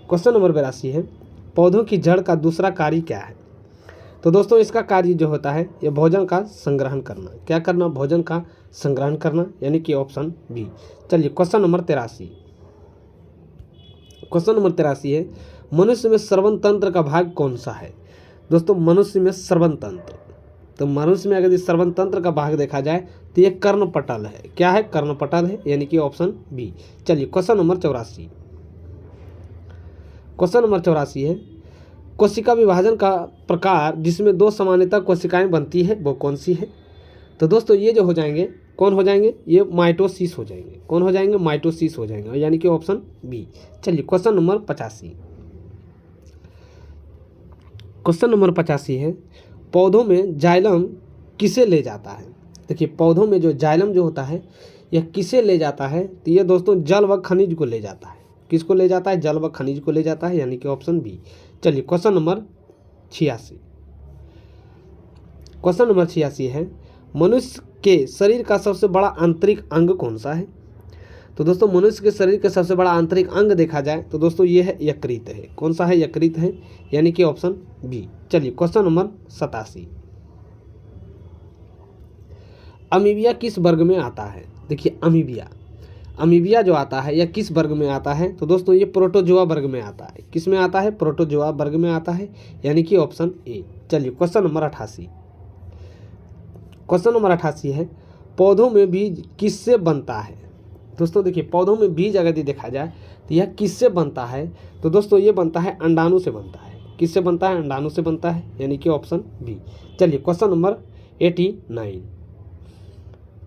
क्वेश्चन नंबर 82 है, पौधों की जड़ का दूसरा कार्य क्या है? तो दोस्तों इसका कार्य जो होता है यह भोजन का संग्रहण करना। क्या करना? भोजन का संग्रहण करना, यानी कि ऑप्शन बी। चलिए क्वेश्चन नंबर 83। क्वेश्चन नंबर 83 है, मनुष्य में श्रवण तंत्र का भाग कौन सा है? दोस्तों मनुष्य में श्रवण तंत्र, तो मनुष्य में अगर श्रवण तंत्र का भाग देखा जाए तो ये कर्णपटल है। क्या है? कर्णपटल है, यानी कि ऑप्शन बी। चलिए क्वेश्चन नंबर 84। क्वेश्चन नंबर 84 है, कोशिका विभाजन का प्रकार जिसमें दो समानांतर कोशिकाएं बनती है वो कौन सी है? तो दोस्तों ये जो हो जाएंगे, कौन हो जाएंगे? ये माइटोसिस हो जाएंगे। कौन हो जाएंगे? माइटोसिस हो जाएंगे, यानी कि ऑप्शन बी। चलिए क्वेश्चन नंबर 85। क्वेश्चन नंबर 85 है, पौधों में जाइलम किसे ले जाता है? देखिए पौधों में जो जाइलम जो होता है यह किसे ले जाता है? तो ये दोस्तों जल व खनिज को ले जाता है। किसको ले जाता है? जल व खनिज को ले जाता है, यानी कि ऑप्शन बी। चलिए क्वेश्चन नंबर 86। क्वेश्चन नंबर 86 है, मनुष्य के शरीर का सबसे बड़ा आंतरिक अंग कौन सा है? तो दोस्तों मनुष्य के शरीर का सबसे बड़ा आंतरिक अंग देखा जाए तो दोस्तों ये है यकृत है। कौन सा है? यकृत है, यानी कि ऑप्शन बी। चलिए क्वेश्चन नंबर 87। अमीबिया किस वर्ग में आता है? देखिए अमीबिया जो आता है यह किस वर्ग में आता है? तो दोस्तों ये प्रोटोजोआ वर्ग में आता है। किस में आता है? प्रोटोजोआ वर्ग में आता है, यानी कि ऑप्शन ए। चलिए क्वेश्चन नंबर 88। क्वेश्चन नंबर 88 है, पौधों में बीज किससे बनता है? दोस्तों देखिए पौधों में बीज अगर देखा जाए तो यह किससे बनता है? तो दोस्तों ये बनता है अंडाणु से बनता है। किससे बनता है? अंडाणु से बनता है, यानी कि ऑप्शन बी। चलिए क्वेश्चन नंबर 89।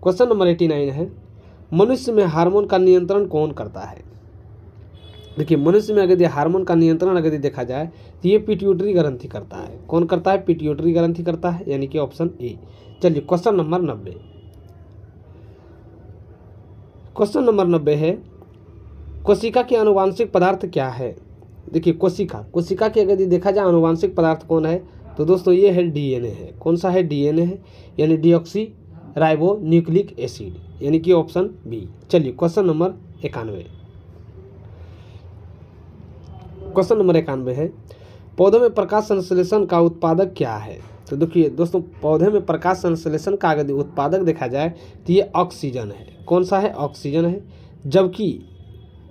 क्वेश्चन नंबर 89 है, मनुष्य में हार्मोन का नियंत्रण कौन करता है? देखिए मनुष्य में अगर हार्मोन का नियंत्रण अगर देखा जाए तो ये पिट्यूटरी ग्रंथि करता है। कौन करता है? पिट्यूटरी ग्रंथि करता है, यानी कि ऑप्शन ए। चलिए क्वेश्चन नंबर 90। क्वेश्चन नंबर 90 है, कोशिका के आनुवांशिक पदार्थ क्या है? देखिए कोशिका के अगर देखा जाए आनुवांशिक पदार्थ कौन है तो दोस्तों ये है डीएनए है। कौन सा है? डीएनए है, यानी डीऑक्सी राइबो न्यूक्लिक एसिड, यानी कि ऑप्शन बी। चलिए क्वेश्चन नंबर 91। क्वेश्चन नंबर 91 है, पौधों में प्रकाश संश्लेषण का उत्पादक क्या है? तो देखिए दोस्तों पौधे में प्रकाश संश्लेषण का अगर उत्पादक देखा जाए तो ये ऑक्सीजन है। कौन सा है? ऑक्सीजन है, जबकि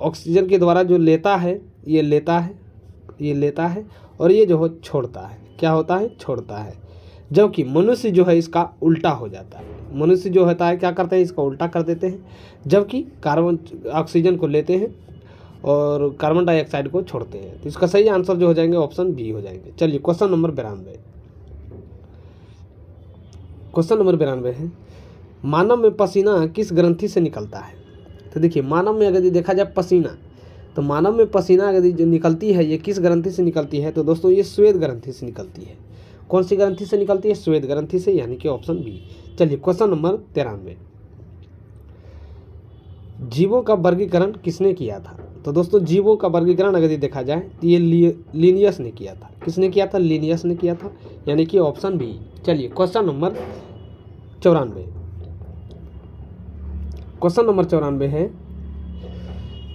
ऑक्सीजन के द्वारा जो लेता है ये लेता है और ये जो हो छोड़ता है। क्या होता है? छोड़ता है। जबकि मनुष्य जो है इसका उल्टा हो जाता है। मनुष्य जो होता है क्या करते हैं? इसका उल्टा कर देते हैं, जबकि ऑक्सीजन को लेते हैं और कार्बन डाइऑक्साइड को छोड़ते हैं। तो इसका सही आंसर जो हो जाएंगे ऑप्शन बी हो जाएंगे। चलिए क्वेश्चन नंबर 92। क्वेश्चन नंबर 92 है, मानव में पसीना किस ग्रंथि से निकलता है? तो देखिए मानव में अगर देखा जाए पसीना, तो मानव में पसीना अगर जो निकलती है ये किस ग्रंथि से निकलती है? तो दोस्तों ये श्वेत ग्रंथि से निकलती है। कौन सी ग्रंथि से निकलती है? श्वेत ग्रंथि से, यानी कि ऑप्शन बी। चलिए क्वेश्चन नंबर 93। जीवों का वर्गीकरण किसने किया था? तो दोस्तों जीवों का वर्गीकरण अगर देखा जाए तो ये लिनियस ने किया था। किसने किया था? लिनियस ने किया था, यानी कि ऑप्शन बी। चलिए क्वेश्चन नंबर 94। क्वेश्चन नंबर 94 है,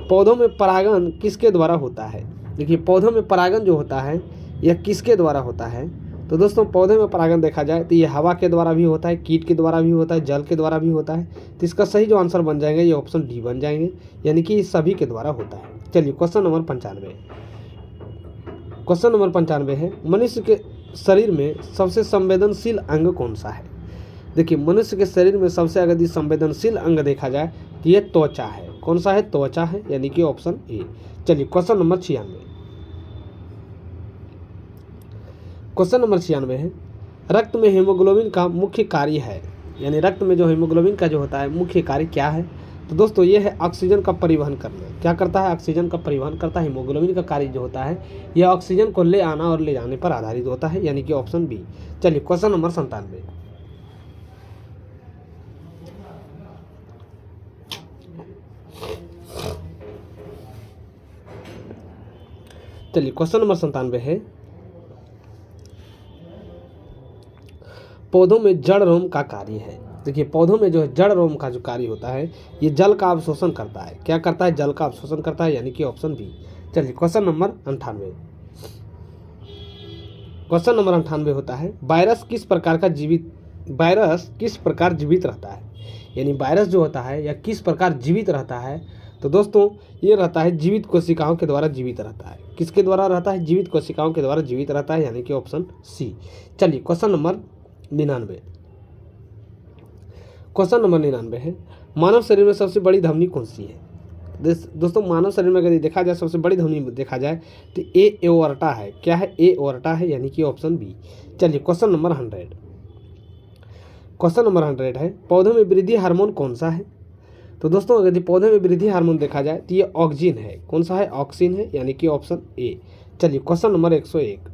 पौधों में परागण किसके द्वारा होता है? देखिए पौधों में परागण जो होता है यह किसके द्वारा होता है? तो दोस्तों पौधे में परागण देखा जाए तो ये हवा के द्वारा भी होता है, कीट के द्वारा भी होता है, जल के द्वारा भी होता है। तो इसका सही जो आंसर बन जाएंगे ये ऑप्शन डी बन जाएंगे, यानी कि सभी के द्वारा होता है। चलिए क्वेश्चन नंबर 95। क्वेश्चन नंबर 95 है, मनुष्य के शरीर में सबसे संवेदनशील अंग कौन सा है? देखिए मनुष्य के शरीर में सबसे अगर संवेदनशील अंग देखा जाए तो ये त्वचा है। कौन सा है? त्वचा है, यानी कि ऑप्शन ए। चलिए क्वेश्चन नंबर 96। क्वेश्चन नंबर 96 है, रक्त में हीमोग्लोबिन का मुख्य कार्य है, यानी रक्त में जो हीमोग्लोबिन का जो होता है मुख्य कार्य क्या है? तो दोस्तों ये है ऑक्सीजन का परिवहन करना। क्या करता है? ऑक्सीजन का परिवहन करता है। हीमोग्लोबिन का कार्य जो होता है यह ऑक्सीजन को ले आना और ले जाने पर आधारित होता है, यानी कि ऑप्शन बी। चलिए क्वेश्चन नंबर 97। चलिए क्वेश्चन नंबर 97 है, पौधों में जड़ रोम का कार्य है। देखिए पौधों में जो है जड़ रोम का जो कार्य होता है ये जल का अवशोषण करता है। क्या करता है? जल का अवशोषण करता है, यानी कि ऑप्शन बी। चलिए क्वेश्चन नंबर 98। क्वेश्चन नंबर 98 होता है, वायरस किस प्रकार जीवित रहता है? यानी वायरस जो होता है या किस प्रकार जीवित रहता है? तो दोस्तों ये रहता है जीवित कोशिकाओं के द्वारा जीवित रहता है। किसके द्वारा रहता है? जीवित कोशिकाओं के द्वारा जीवित रहता है, यानी कि ऑप्शन सी। चलिए क्वेश्चन नंबर 99। क्वेश्चन नंबर 99 है, मानव शरीर में सबसे बड़ी धमनी कौन सी है? दोस्तों मानव शरीर में अगर देखा जाए सबसे बड़ी धमनी देखा जाए तो ए एओर्टा है। क्या है? ए एओर्टा है, यानी कि ऑप्शन बी। चलिए क्वेश्चन नंबर 100। क्वेश्चन नंबर 100 है, पौधों में वृद्धि हार्मोन कौन सा है? तो दोस्तों अगर पौधे में वृद्धि हार्मोन देखा जाए तो ये ऑक्सिन है। कौन सा है? ऑक्सिन है, यानी कि ऑप्शन ए। चलिए क्वेश्चन नंबर 101।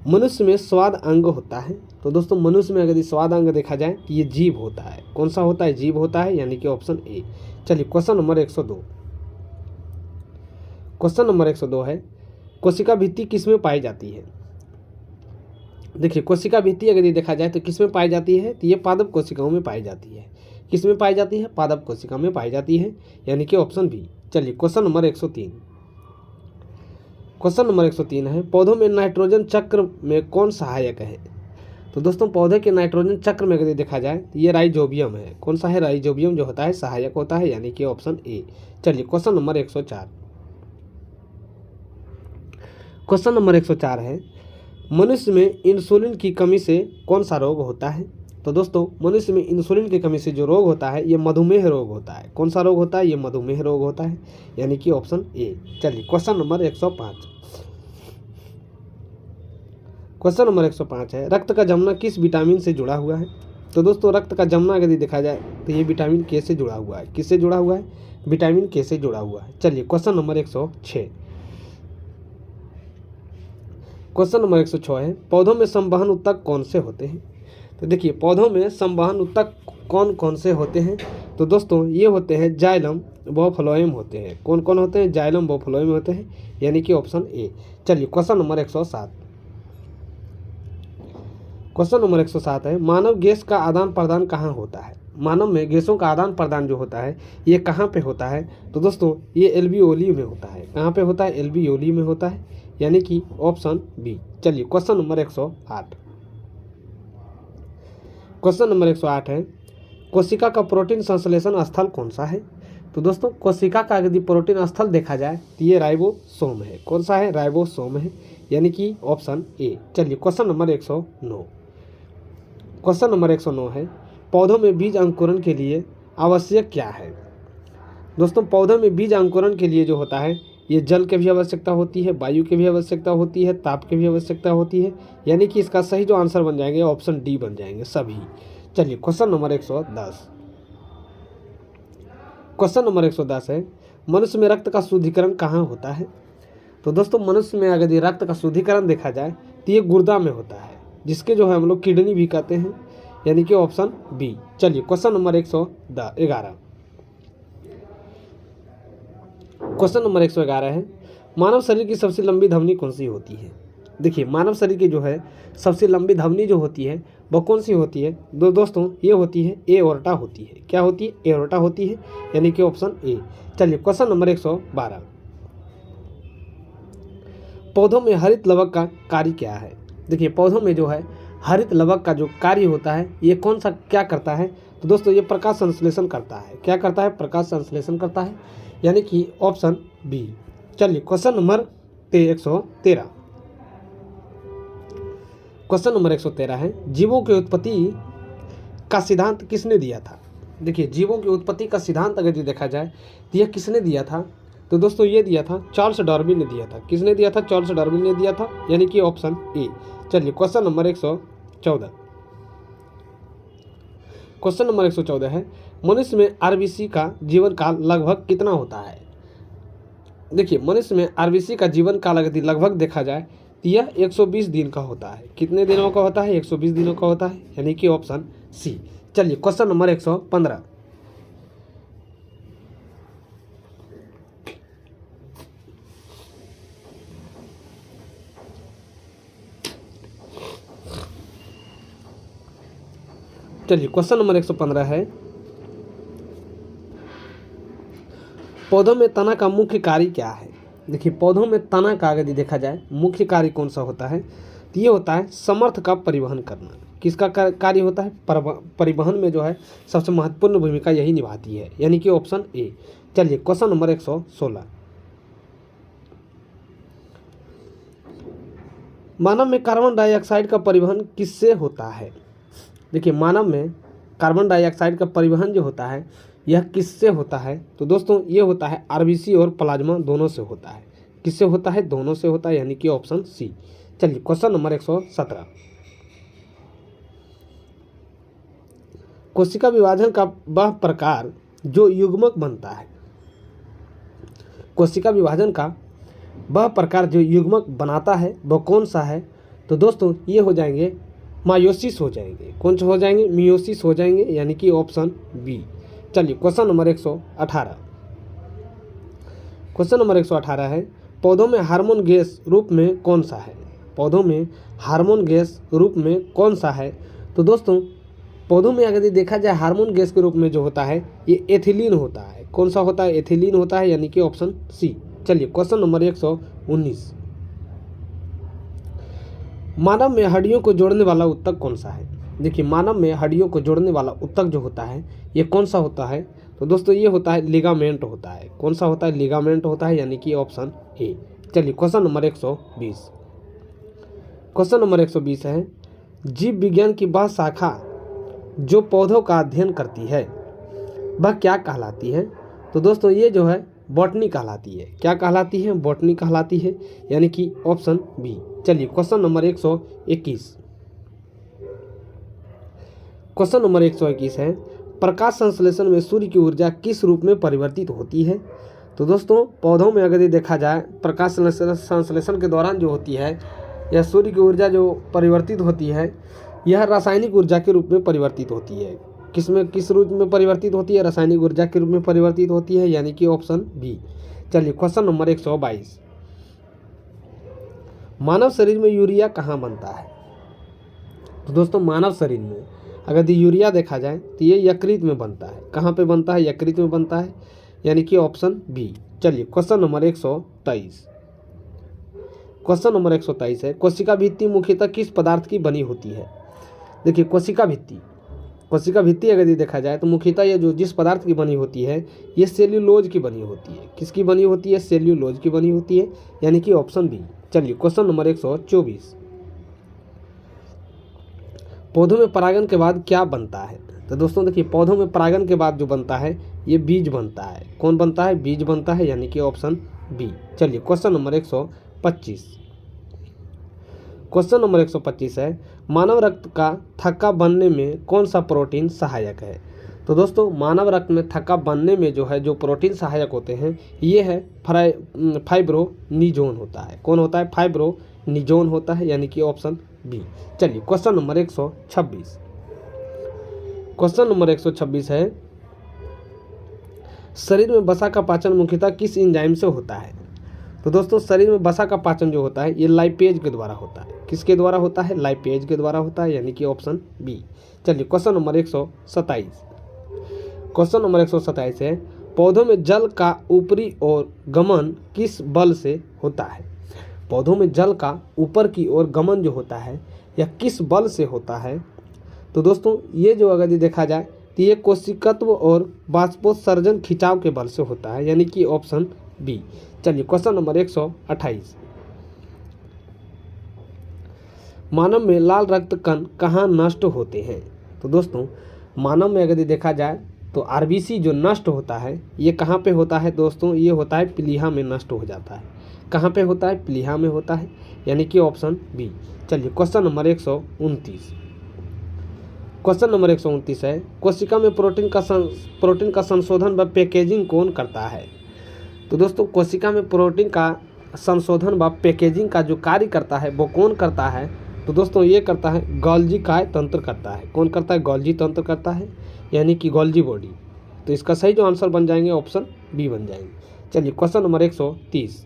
मनुष्य में स्वाद अंग होता है। तो दोस्तों मनुष्य में अगर स्वाद अंग देखा जाए तो ये जीभ होता है। कौन सा होता है? जीभ होता है, यानी कि ऑप्शन ए। चलिए क्वेश्चन नंबर 102। क्वेश्चन नंबर 102 है, कोशिका भित्ति किस में पाई जाती है? देखिए कोशिका भित्ति अगर ये देखा जाए तो किस में पाई जाती है? तो ये पादप कोशिकाओं में पाई जाती है। किस में पाई जाती है? पादप कोशिका में पाई जाती है, यानी कि ऑप्शन बी। चलिए क्वेश्चन नंबर 103। क्वेश्चन नंबर 103 है, पौधों में नाइट्रोजन चक्र में कौन सहायक है? तो दोस्तों पौधे के नाइट्रोजन चक्र में अगर देखा जाए तो ये राइजोबियम है। कौन सा है? राइजोबियम जो होता है सहायक होता है, यानी कि ऑप्शन ए। चलिए क्वेश्चन नंबर 104। क्वेश्चन नंबर 104 है, मनुष्य में इंसुलिन की कमी से कौन सा रोग होता है? तो दोस्तों मनुष्य में इंसुलिन की कमी से जो रोग होता है ये मधुमेह रोग होता है। कौन सा रोग होता है? ये मधुमेह रोग होता है, यानी कि ऑप्शन ए। चलिए क्वेश्चन नंबर 105। क्वेश्चन नंबर 105 है, रक्त का जमना किस विटामिन से जुड़ा हुआ है? तो दोस्तों रक्त का जमना अगर देखा जाए तो ये विटामिन के से जुड़ा हुआ है। किससे जुड़ा हुआ है? विटामिन के से जुड़ा हुआ है। चलिए क्वेश्चन नंबर 106। क्वेश्चन नंबर 106 है, पौधों में संवहन ऊतक कौन से होते हैं? तो देखिए पौधों में संवहन ऊतक कौन कौन से होते हैं? तो दोस्तों ये होते हैं जाइलम व फ्लोएम होते हैं। कौन कौन होते हैं? जाइलम व फ्लोएम होते हैं, यानी कि ऑप्शन ए। चलिए क्वेश्चन नंबर 107। क्वेश्चन नंबर 107 है, मानव गैस का आदान प्रदान कहाँ होता है? मानव में गैसों का आदान प्रदान जो होता है ये कहाँ पे होता है? तो दोस्तों ये एल्वियोली में होता है। कहाँ पे होता है? एल्वियोली में होता है, यानी कि ऑप्शन बी। चलिए क्वेश्चन नंबर 108। क्वेश्चन नंबर 108 है, कोशिका का प्रोटीन संश्लेषण स्थल कौन सा है? तो दोस्तों कोशिका का यदि प्रोटीन स्थल देखा जाए तो ये राइबोसोम है। कौन सा है? राइबोसोम है, यानी कि ऑप्शन ए। चलिए क्वेश्चन नंबर 109। क्वेश्चन नंबर 109 है, पौधों में बीज अंकुरण के लिए आवश्यक क्या है? दोस्तों पौधों में बीज अंकुरण के लिए जो होता है ये जल की भी आवश्यकता होती है, वायु की भी आवश्यकता होती है, ताप की भी आवश्यकता होती है, यानी कि इसका सही जो आंसर बन जाएंगे ऑप्शन डी बन जाएंगे सभी। चलिए क्वेश्चन नंबर 110। क्वेश्चन नंबर 110 है, मनुष्य में रक्त का शुद्धिकरण कहाँ होता है? तो दोस्तों मनुष्य में अगर रक्त का शुद्धिकरण देखा जाए तो ये गुर्दा में होता है, जिसके जो है हम लोग किडनी भी कहते हैं, यानी कि ऑप्शन बी। चलिए क्वेश्चन नंबर 111। क्वेश्चन नंबर 111 है, मानव शरीर की सबसे लंबी धमनी कौन सी होती है? देखिए मानव शरीर की जो है सबसे लंबी धमनी जो होती है वो कौन सी होती है? दोस्तों ये होती है एओर्टा होती है। क्या होती है? एओर्टा होती है, यानी कि ऑप्शन ए। चलिए क्वेश्चन नंबर 112। पौधों में हरित लवक का कार्य क्या है? देखिए पौधों में जो है हरित लवक का जो कार्य होता है ये कौन सा क्या करता है? तो दोस्तों ये प्रकाश संश्लेषण करता है। क्या करता है? प्रकाश संश्लेषण करता है, यानी कि ऑप्शन बी। चलिए क्वेश्चन नंबर 113। क्वेश्चन नंबर 113 है, जीवों की उत्पत्ति का सिद्धांत किसने दिया था? देखिए जीवों की उत्पत्ति का सिद्धांत अगर देखा जाए तो यह किसने दिया था? तो दोस्तों ये दिया था चार्ल्स डार्विन ने दिया था। किसने दिया था? चार्ल्स डार्विन ने दिया था, यानी कि ऑप्शन ए। चलिए क्वेश्चन नंबर 114। क्वेश्चन नंबर 114 है, मनुष्य में आरबीसी का जीवन काल लगभग कितना होता है। देखिए, मनुष्य में आरबीसी का जीवन काल यदि लगभग देखा जाए तो यह 120 दिन का होता है। कितने दिनों का होता है? 120 दिनों का होता है, यानी कि ऑप्शन सी। चलिए क्वेश्चन नंबर 115, चलिए क्वेश्चन नंबर 115 है, पौधों में तना का मुख्य कार्य क्या है। देखिए, पौधों में तना का यदि देखा जाए मुख्य कार्य कौन सा होता है, तो ये होता है समर्थ का परिवहन करना। किसका कार्य होता है? परिवहन में जो है सबसे महत्वपूर्ण भूमिका यही निभाती है, यानी कि ऑप्शन ए। चलिए क्वेश्चन नंबर 116, मानव में कार्बन डाइऑक्साइड का परिवहन किससे होता है। देखिए, मानव में कार्बन डाइऑक्साइड का परिवहन जो होता है यह किससे होता है, तो दोस्तों ये होता है आरबीसी और प्लाज्मा दोनों से होता है। किससे होता है? दोनों से होता है, यानी कि ऑप्शन सी। चलिए क्वेश्चन नंबर 117, कोशिका विभाजन का वह प्रकार जो युग्मक बनता है। कोशिका विभाजन का वह प्रकार जो युग्मक बनाता है वह कौन सा है, तो दोस्तों ये हो जाएंगे मायोसिस हो जाएंगे। कौन से हो जाएंगे? मियोसिस हो जाएंगे, यानी कि ऑप्शन बी। चलिए क्वेश्चन नंबर 118, क्वेश्चन नंबर 118 है, पौधों में हार्मोन गैस रूप में कौन सा है। पौधों में हार्मोन गैस रूप में कौन सा है, तो दोस्तों पौधों में अगर देखा जाए हार्मोन गैस के रूप में जो होता है ये एथिलीन होता है। कौन सा होता है? एथिलीन होता है, यानी कि ऑप्शन सी। चलिए क्वेश्चन नंबर 119, मानव में हड्डियों को जोड़ने वाला उत्तक कौन सा है। देखिए, मानव में हड्डियों को जोड़ने वाला उत्तक जो होता है ये कौन सा होता है, तो दोस्तों ये होता है लिगामेंट होता है। कौन सा होता है? लिगामेंट होता है, यानी कि ऑप्शन ए। चलिए क्वेश्चन नंबर 120, क्वेश्चन नंबर 120 है, जीव विज्ञान की वह शाखा जो पौधों का अध्ययन करती है वह क्या कहलाती है, तो दोस्तों ये जो है बॉटनी कहलाती है। क्या कहलाती है? बॉटनी कहलाती है, यानी कि ऑप्शन बी। चलिए क्वेश्चन नंबर 121, क्वेश्चन नंबर 121 है, प्रकाश संश्लेषण में सूर्य की ऊर्जा किस रूप में परिवर्तित होती है। तो दोस्तों पौधों में अगर ये देखा जाए प्रकाश संश्लेषण के दौरान जो होती है यह सूर्य की ऊर्जा जो परिवर्तित होती है यह रासायनिक ऊर्जा के रूप में परिवर्तित होती है। किस रूप में परिवर्तित होती है? रासायनिक ऊर्जा के रूप में परिवर्तित होती है, यानी कि ऑप्शन बी। चलिए क्वेश्चन नंबर 122, मानव शरीर में यूरिया कहाँ बनता है। तो दोस्तों मानव शरीर में अगर यूरिया देखा जाए तो ये यकृत में बनता है। कहाँ पे बनता है? यकृत में बनता है, यानी कि ऑप्शन बी। चलिए क्वेश्चन नंबर 123, क्वेश्चन नंबर 123 है, कोशिका भित्ति मुख्यतः किस पदार्थ की बनी होती है। देखिए, कोशिका भित्ति अगर देखा जाए तो मुख्यतः ये जो जिस पदार्थ की बनी होती है ये सेल्यूलोज की बनी होती है। किसकी बनी होती है? सेल्यूलोज की बनी होती है, यानी कि ऑप्शन बी। चलिए क्वेश्चन नंबर 124, पौधों में परागण के बाद क्या बनता है। तो दोस्तों देखिए, पौधों में परागण के बाद जो बनता है ये बीज बनता है। कौन बनता है? बीज बनता है, यानी कि ऑप्शन बी। चलिए क्वेश्चन नंबर 125, क्वेश्चन नंबर 125 है, मानव रक्त का थक्का बनने में कौन सा प्रोटीन सहायक है। तो दोस्तों मानव रक्त में थक्का बनने में जो है जो प्रोटीन सहायक होते हैं ये है फाइब्रोनिजोन होता है। कौन होता है? फाइब्रोनिजोन होता है, यानी कि ऑप्शन बी। चलिए क्वेश्चन नंबर 126, क्वेश्चन नंबर 126 है, शरीर में वसा का पाचन मुख्यतः किस एंजाइम से होता है। तो दोस्तों शरीर में वसा का पाचन जो होता है ये लाइपेज के द्वारा होता है। किसके द्वारा होता है? लाइपेज के द्वारा होता है, यानी कि ऑप्शन बी। चलिए क्वेश्चन नंबर 127, क्वेश्चन नंबर 127 है, पौधों में जल का ऊपरी ओर गमन किस बल से होता है। पौधों में जल का ऊपर की ओर गमन जो होता है यह किस बल से होता है। तो दोस्तों ये जो अगर देखा जाए तो ये कोशिकत्व और बाष्पोत्सर्जन खिंचाव के बल से होता है, यानी कि ऑप्शन बी। चलिए क्वेश्चन नंबर 128, मानव में लाल रक्त कण कहाँ नष्ट होते हैं। तो दोस्तों मानव में अगर देखा जाए तो आरबीसी जो नष्ट होता है ये कहाँ पे होता है दोस्तों? ये होता है प्लीहा में नष्ट हो जाता है। कहाँ पे होता है? प्लीहा में होता है, यानी कि ऑप्शन बी। चलिए क्वेश्चन नंबर 129, क्वेश्चन नंबर 129 है, कोशिका में प्रोटीन का संशोधन व पैकेजिंग कौन करता है? तो दोस्तों कोशिका में प्रोटीन का संशोधन व पैकेजिंग का जो कार्य करता है वो कौन करता है? तो दोस्तों ये करता है गोल्जी काय तंत्र करता है। कौन करता है? गोल्जी तंत्र करता है, यानी कि गोल्जी बॉडी। तो इसका सही जो आंसर बन जाएंगे ऑप्शन बी बन जाएंगे। चलिए क्वेश्चन नंबर 130,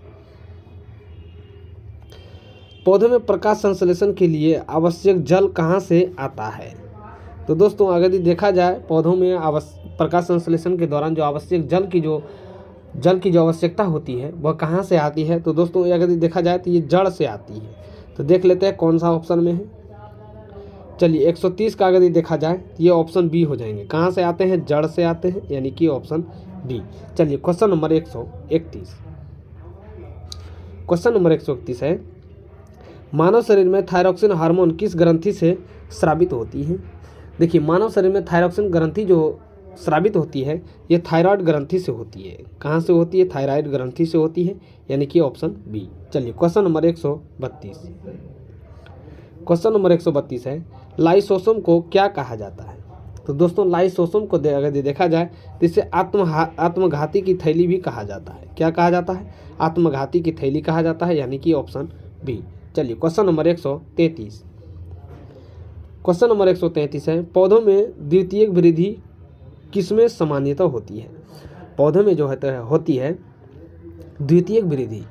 पौधों में प्रकाश संश्लेषण के लिए आवश्यक जल कहाँ से आता है? तो दोस्तों अगर देखा जाए पौधों में प्रकाश संश्लेषण के दौरान जो आवश्यक जल की जो आवश्यकता होती है वह कहाँ से आती है? तो दोस्तों अगर देखा जाए तो ये जड़ से आती है। तो देख लेते हैं कौन सा ऑप्शन में है। चलिए 130 का अगर देखा जाए तो ये ऑप्शन बी हो जाएंगे। कहाँ से आते हैं? जड़ से आते हैं, यानी कि ऑप्शन बी। चलिए क्वेश्चन नंबर 131, क्वेश्चन नंबर 131 है, मानव शरीर में थायरॉक्सिन हार्मोन किस ग्रंथि से स्रावित होती है? देखिए मानव शरीर में थायरॉक्सिन ग्रंथि जो स्रावित होती है ये थायराइड ग्रंथि से होती है। कहाँ से होती है? थायराइड ग्रंथि से होती है, यानी कि ऑप्शन बी। चलिए क्वेश्चन नंबर 132, क्वेश्चन नंबर 132 है, लाइसोसोम को क्या कहा जाता है? तो दोस्तों लाइसोसोम को अगर देखा जाए तो इसे आत्मघाती की थैली भी कहा जाता है। क्या कहा जाता है? आत्मघाती की थैली कहा जाता है, यानी कि ऑप्शन बी। चलिए क्वेश्चन नंबर 133, क्वेश्चन नंबर 133 है, पौधों में द्वितीयक वृद्धि किसमें सामान्यतः होती है? पौधों में जो होती है द्वितीयक वृद्धि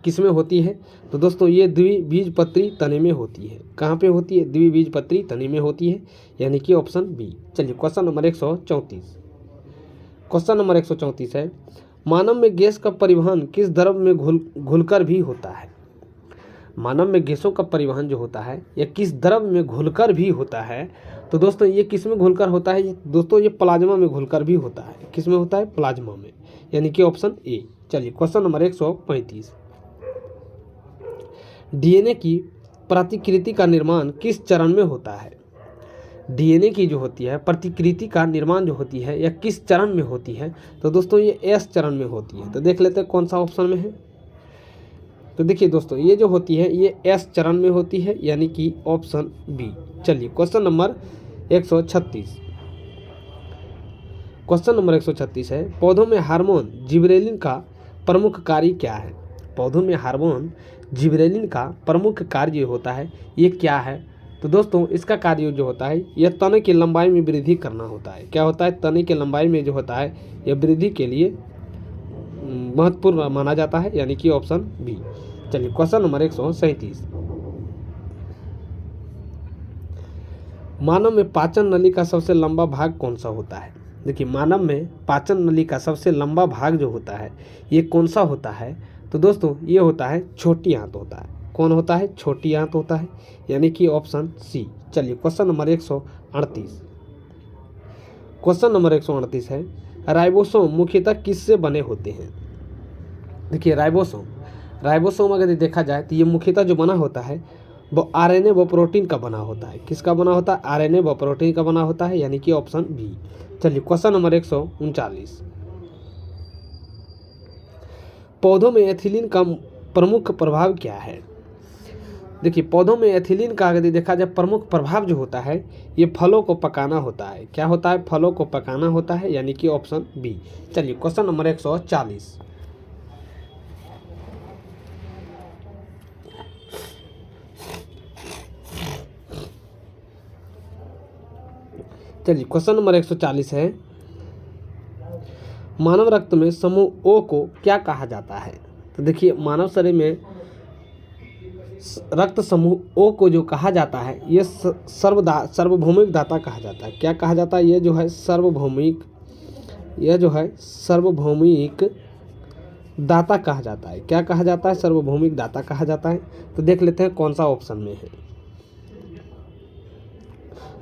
किसमें होती है? तो दोस्तों ये द्विबीजपत्री तने में होती है। कहाँ पे होती है? द्विबीजपत्री तने में होती है, यानी कि ऑप्शन बी। चलिए क्वेश्चन नंबर 134, क्वेश्चन नंबर 134 है, मानव में गैस का परिवहन किस द्रव में घुलकर भी होता है? मानव में गैसों का परिवहन जो होता है यह किस द्रव में घुलकर भी होता है? तो दोस्तों ये किस में घुलकर होता है? दोस्तों ये प्लाज्मा में घुलकर भी होता है। किस में होता है? प्लाज्मा में, यानी कि ऑप्शन ए। चलिए क्वेश्चन नंबर 135, डीएनए की प्रतिकृति का निर्माण किस चरण में होता है? डीएनए की जो होती है प्रतिकृति का निर्माण जो होती है यह किस चरण में होती है? तो दोस्तों ये एस चरण में होती है। तो देख लेते हैं कौन सा ऑप्शन में है। तो देखिए दोस्तों ये जो होती है ये एस चरण में होती है, यानी कि ऑप्शन बी। चलिए क्वेश्चन नंबर 136, क्वेश्चन नंबर 136 है, पौधों में हार्मोन जिबरेलिन का प्रमुख कार्य क्या है? पौधों में हार्मोन जिबरेलिन का प्रमुख कार्य होता है ये क्या है? तो दोस्तों इसका कार्य जो होता है यह तने की लंबाई में वृद्धि करना होता है। क्या होता है? तने की लंबाई में जो होता है यह वृद्धि के लिए महत्वपूर्ण माना जाता है, यानी कि ऑप्शन बी। चलिए क्वेश्चन नंबर 137, मानव में पाचन नली का सबसे लंबा भाग कौन सा होता है? देखिए मानव में पाचन नली का सबसे लंबा भाग जो होता है ये कौन सा होता है? तो दोस्तों ये होता है छोटी आंत होता है। कौन होता है? छोटी आंत होता है, यानी कि ऑप्शन सी। चलिए क्वेश्चन नंबर 138, क्वेश्चन नंबर 138 है, राइबोसोम मुख्यतः किससे बने होते हैं? देखिए राइबोसोम अगर देखा जाए तो ये मुख्यतः जो बना होता है वो आरएनए व प्रोटीन का बना होता है। किसका बना होता है? आरएनए व प्रोटीन का बना होता है, यानी कि ऑप्शन बी। चलिए क्वेश्चन नंबर 139, पौधों में एथिलीन का प्रमुख प्रभाव क्या है? देखिए पौधों में एथिलीन का अगर देखा जाए प्रमुख प्रभाव जो होता है ये फलों को पकाना होता है। क्या होता है? फलों को पकाना होता है, यानी कि ऑप्शन बी। चलिए क्वेश्चन नंबर 140, चलिए क्वेश्चन नंबर 140 है, मानव रक्त में समूह ओ को क्या कहा जाता है? तो देखिए मानव शरीर में रक्त समूह ओ को जो कहा जाता है ये सार्वभौमिक दाता कहा जाता है। क्या कहा जाता है? ये जो है सार्वभौमिक दाता कहा जाता है। क्या कहा जाता है? सार्वभौमिक दाता कहा जाता है। तो देख लेते हैं कौन सा ऑप्शन में है।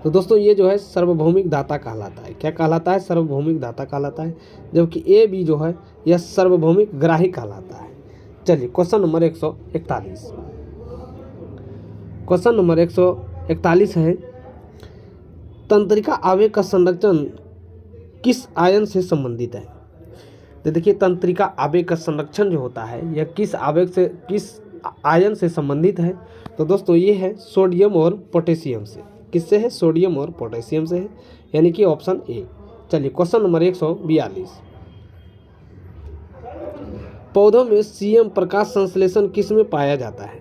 तो दोस्तों ये जो है सार्वभौमिक दाता कहलाता है। क्या कहलाता है? सार्वभौमिक दाता कहलाता है, जबकि ए बी जो है यह सार्वभौमिक ग्राही कहलाता है। चलिए क्वेश्चन नंबर 141, क्वेश्चन नंबर 141 है, तंत्रिका आवेग का संरक्षण किस आयन से संबंधित है? तो देखिए तंत्रिका आवेग का संरक्षण जो होता है यह किस आयन से संबंधित है? तो दोस्तों ये है सोडियम और पोटेशियम से। किससे है? सोडियम और पोटेशियम से है, यानी कि ऑप्शन ए। चलिए क्वेश्चन नंबर 142, पौधों में सीएम प्रकाश संश्लेषण किस में पाया जाता है?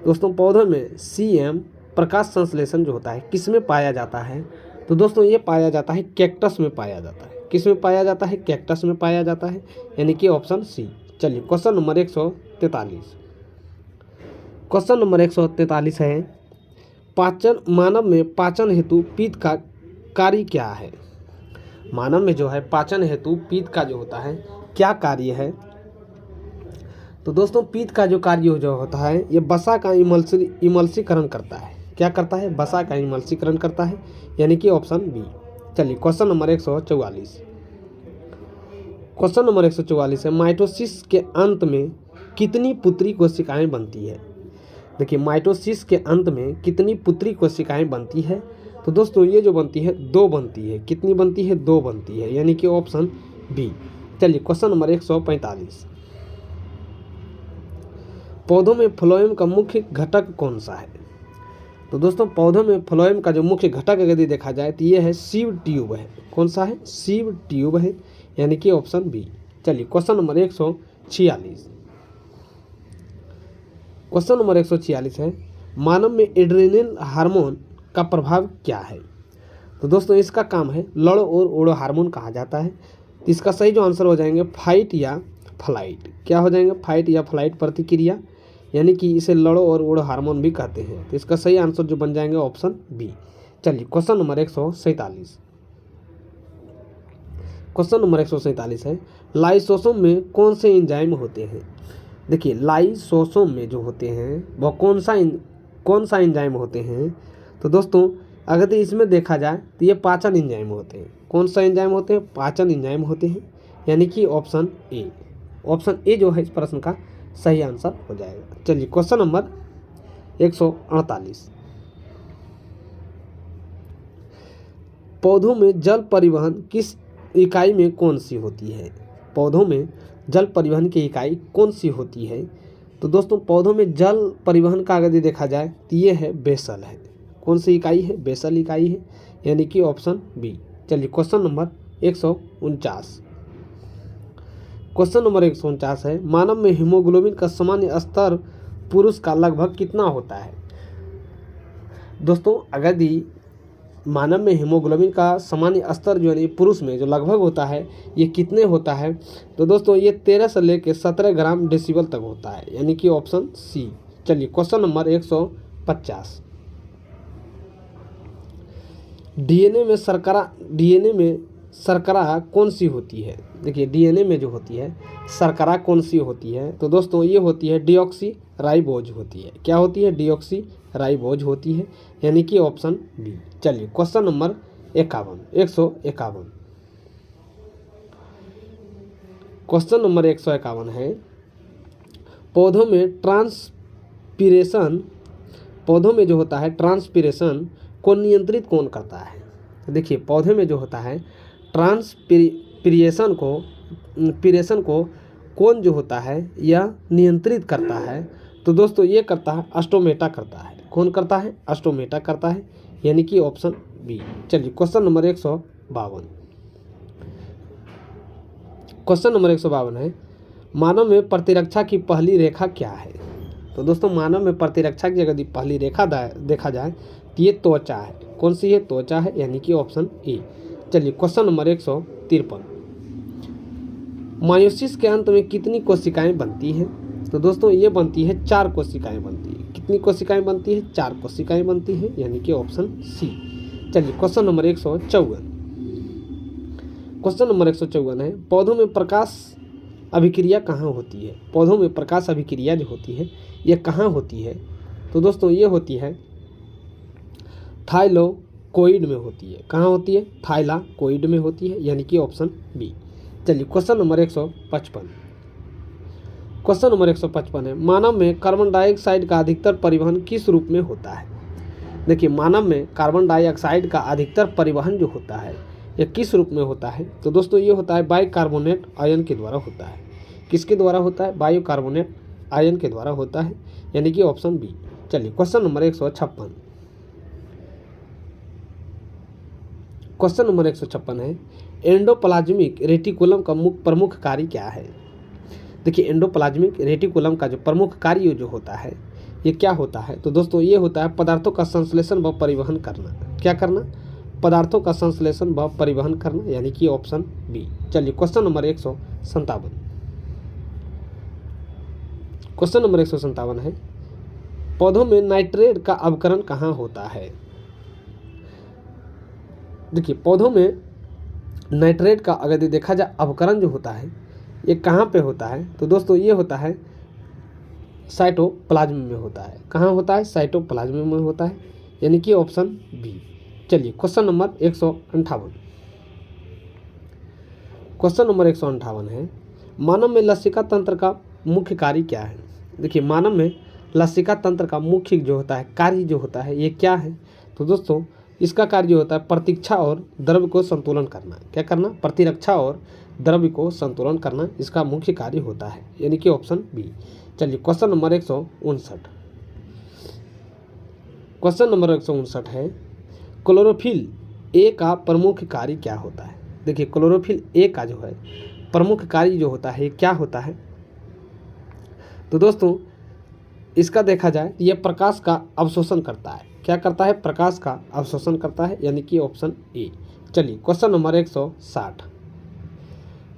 दोस्तों पौधों में सीएम प्रकाश संश्लेषण जो होता है किस में पाया जाता है? तो दोस्तों ये पाया जाता है कैक्टस में पाया जाता है। किस में पाया जाता है? कैक्टस में पाया जाता है, यानी कि ऑप्शन सी। चलिए क्वेश्चन नंबर 143, क्वेश्चन नंबर 143 है, पाचन, मानव में पाचन हेतु पित्त का कार्य क्या है? मानव में जो है पाचन हेतु पित्त का जो होता है क्या कार्य है? तो दोस्तों पित्त का जो कार्य जो होता है ये वसा का इमल्सीकरण करता है। क्या करता है? वसा का इमल्सीकरण करता है, यानी कि ऑप्शन बी। चलिए क्वेश्चन नंबर 144, क्वेश्चन नंबर 144 है, माइटोसिस के अंत में कितनी पुत्री कोशिकाएं बनती है? देखिए माइटोसिस के अंत में कितनी पुत्री कोशिकाएं बनती है? तो दोस्तों ये जो बनती है 2 बनती है। कितनी बनती है? 2 बनती है, यानी कि ऑप्शन बी। चलिए क्वेश्चन नंबर 145, पौधों में फ्लोएम का मुख्य घटक कौन सा है? तो दोस्तों पौधों में फ्लोएम का जो मुख्य घटक यदि देखा जाए तो ये है सीव ट्यूब है। कौन सा है? सीव ट्यूब है, यानी कि ऑप्शन बी। चलिए क्वेश्चन नंबर 146, क्वेश्चन नंबर 146 है, मानव में एड्रेनल हार्मोन का प्रभाव क्या है? तो दोस्तों इसका काम है लड़ो और उड़ो हार्मोन कहा जाता है। तो इसका सही जो आंसर हो जाएंगे फाइट या फ्लाइट। क्या हो जाएंगे? फाइट या फ्लाइट प्रतिक्रिया, यानी कि इसे लड़ो और उड़ो हार्मोन भी कहते हैं। तो इसका सही आंसर जो बन जाएंगे ऑप्शन बी। चलिए क्वेश्चन नंबर 147, क्वेश्चन नंबर 147 है, लाइसोसोम में कौन से एंजाइम होते हैं? देखिए लाइसोसोम में जो होते हैं वह कौन सा एंजाइम होते हैं? तो दोस्तों अगर तो इसमें देखा जाए तो ये पाचन एंजाइम होते हैं। कौन सा एंजाइम होते हैं? पाचन एंजाइम होते हैं, यानी कि ऑप्शन ए। ऑप्शन ए जो है इस प्रश्न का सही आंसर हो जाएगा। चलिए क्वेश्चन नंबर 148, पौधों में जल परिवहन किस इकाई में कौन सी होती है? पौधों में जल परिवहन की इकाई कौन सी होती है? तो दोस्तों पौधों में जल परिवहन का अगर देखा जाए तो ये है बेसल है। कौन सी इकाई है? बेसल इकाई है, यानी कि ऑप्शन बी। चलिए क्वेश्चन नंबर 149, क्वेश्चन नंबर 149 है, मानव में हीमोग्लोबिन का सामान्य स्तर पुरुष का लगभग कितना होता है? दोस्तों अगर मानव में हीमोग्लोबिन का सामान्य स्तर जो है पुरुष में जो लगभग होता है ये कितने होता है? तो दोस्तों ये 13 से लेकर 17 ग्राम डेसिबल तक होता है, यानी कि ऑप्शन सी। चलिए क्वेश्चन नंबर 150, डीएनए में शर्करा कौन सी होती है? देखिए डीएनए में जो होती है शर्करा कौन सी होती है? तो दोस्तों ये होती है डीऑक्सी राइबोज होती है। क्या होती है? डीऑक्सी राइबोज होती है, यानी कि ऑप्शन बी। चलिए क्वेश्चन नंबर 151, क्वेश्चन नंबर 151 है, पौधों में जो होता है ट्रांसपीरेशन को नियंत्रित कौन करता है? देखिए पौधे में जो होता है ट्रांसपीरेशन को कौन जो होता है यह नियंत्रित करता है? तो दोस्तों ये करता है अस्टोमेटा करता है। कौन करता है? अस्टोमेटा करता है, यानी कि ऑप्शन बी। चलिए क्वेश्चन नंबर 152, क्वेश्चन नंबर 152 है, मानव में प्रतिरक्षा की पहली रेखा क्या है? तो दोस्तों मानव में प्रतिरक्षा की अगर पहली रेखा देखा जाए तो ये त्वचा है। कौन सी है? त्वचा है, यानी कि ऑप्शन ए। चलिए क्वेश्चन नंबर 153, मायोसिस के अंत में कितनी कोशिकाएं बनती हैं? तो दोस्तों ये बनती है 4 कोशिकाएं बनती है। कितनी कोशिकाएं बनती है? 4 कोशिकाएं बनती है, यानी कि ऑप्शन सी। चलिए क्वेश्चन नंबर 154, क्वेश्चन नंबर 154 है, पौधों में प्रकाश अभिक्रिया कहाँ होती है? पौधों में प्रकाश अभिक्रिया जो होती है ये कहाँ होती है? तो दोस्तों ये होती है थाइलाकोइड में होती है। कहाँ होती है? थाइलाकोइड में होती है, यानी कि ऑप्शन बी। चलिए क्वेश्चन नंबर 155, क्वेश्चन नंबर 155 है, मानव में कार्बन डाइऑक्साइड का अधिकतर परिवहन किस रूप में होता है? देखिए मानव में कार्बन डाइऑक्साइड का अधिकतर परिवहन जो होता है यह किस रूप में होता है? तो दोस्तों ये होता है बाइकार्बोनेट आयन के द्वारा होता है। किसके द्वारा होता है? बाइकार्बोनेट आयन के द्वारा होता है, यानी कि ऑप्शन बी। चलिए क्वेश्चन नंबर 156, क्वेश्चन नंबर 156 है, एंडोप्लाज्मिक रेटिकुलम का प्रमुख कार्य क्या है। देखिए एंडोप्लाज्मिक रेटिकुलम का जो प्रमुख कार्य जो होता है ये क्या होता है, तो दोस्तों ये होता है पदार्थों का संश्लेषण व परिवहन करना। क्या करना, पदार्थों का संश्लेषण व परिवहन करना, यानी कि ऑप्शन बी। चलिए क्वेश्चन नंबर 157, क्वेश्चन नंबर 157 है, पौधों में नाइट्रेट का अवकरण कहाँ होता है। देखिए पौधों में नाइट्रेट का अगर देखा जाए अवकरण जो होता है ये कहाँ पे होता है, तो दोस्तों ये होता है साइटोप्लाज्म में होता है। कहाँ होता है, साइटोप्लाज्म में होता है, यानी कि ऑप्शन बी। चलिए क्वेश्चन नंबर 158, क्वेश्चन नंबर 158 है, मानव में लसिका तंत्र का मुख्य कार्य क्या है। देखिए मानव में लसिका तंत्र का मुख्य जो होता है कार्य जो होता है ये क्या है, तो दोस्तों इसका कार्य जो होता है प्रतीक्षा और द्रव्य को संतुलन करना। क्या करना, प्रतिरक्षा और द्रव्य को संतुलन करना इसका मुख्य कार्य होता है, यानी कि ऑप्शन बी। चलिए क्वेश्चन नंबर 159, क्वेश्चन नंबर 159 है, क्लोरोफिल ए का प्रमुख कार्य क्या होता है। देखिए क्लोरोफिल ए का जो है प्रमुख कार्य जो होता है क्या होता है, तो दोस्तों इसका देखा जाए तो यह प्रकाश का अवशोषण करता है। क्या करता है, प्रकाश का अवशोषण करता है, यानी कि ऑप्शन ए। चलिए क्वेश्चन नंबर 160,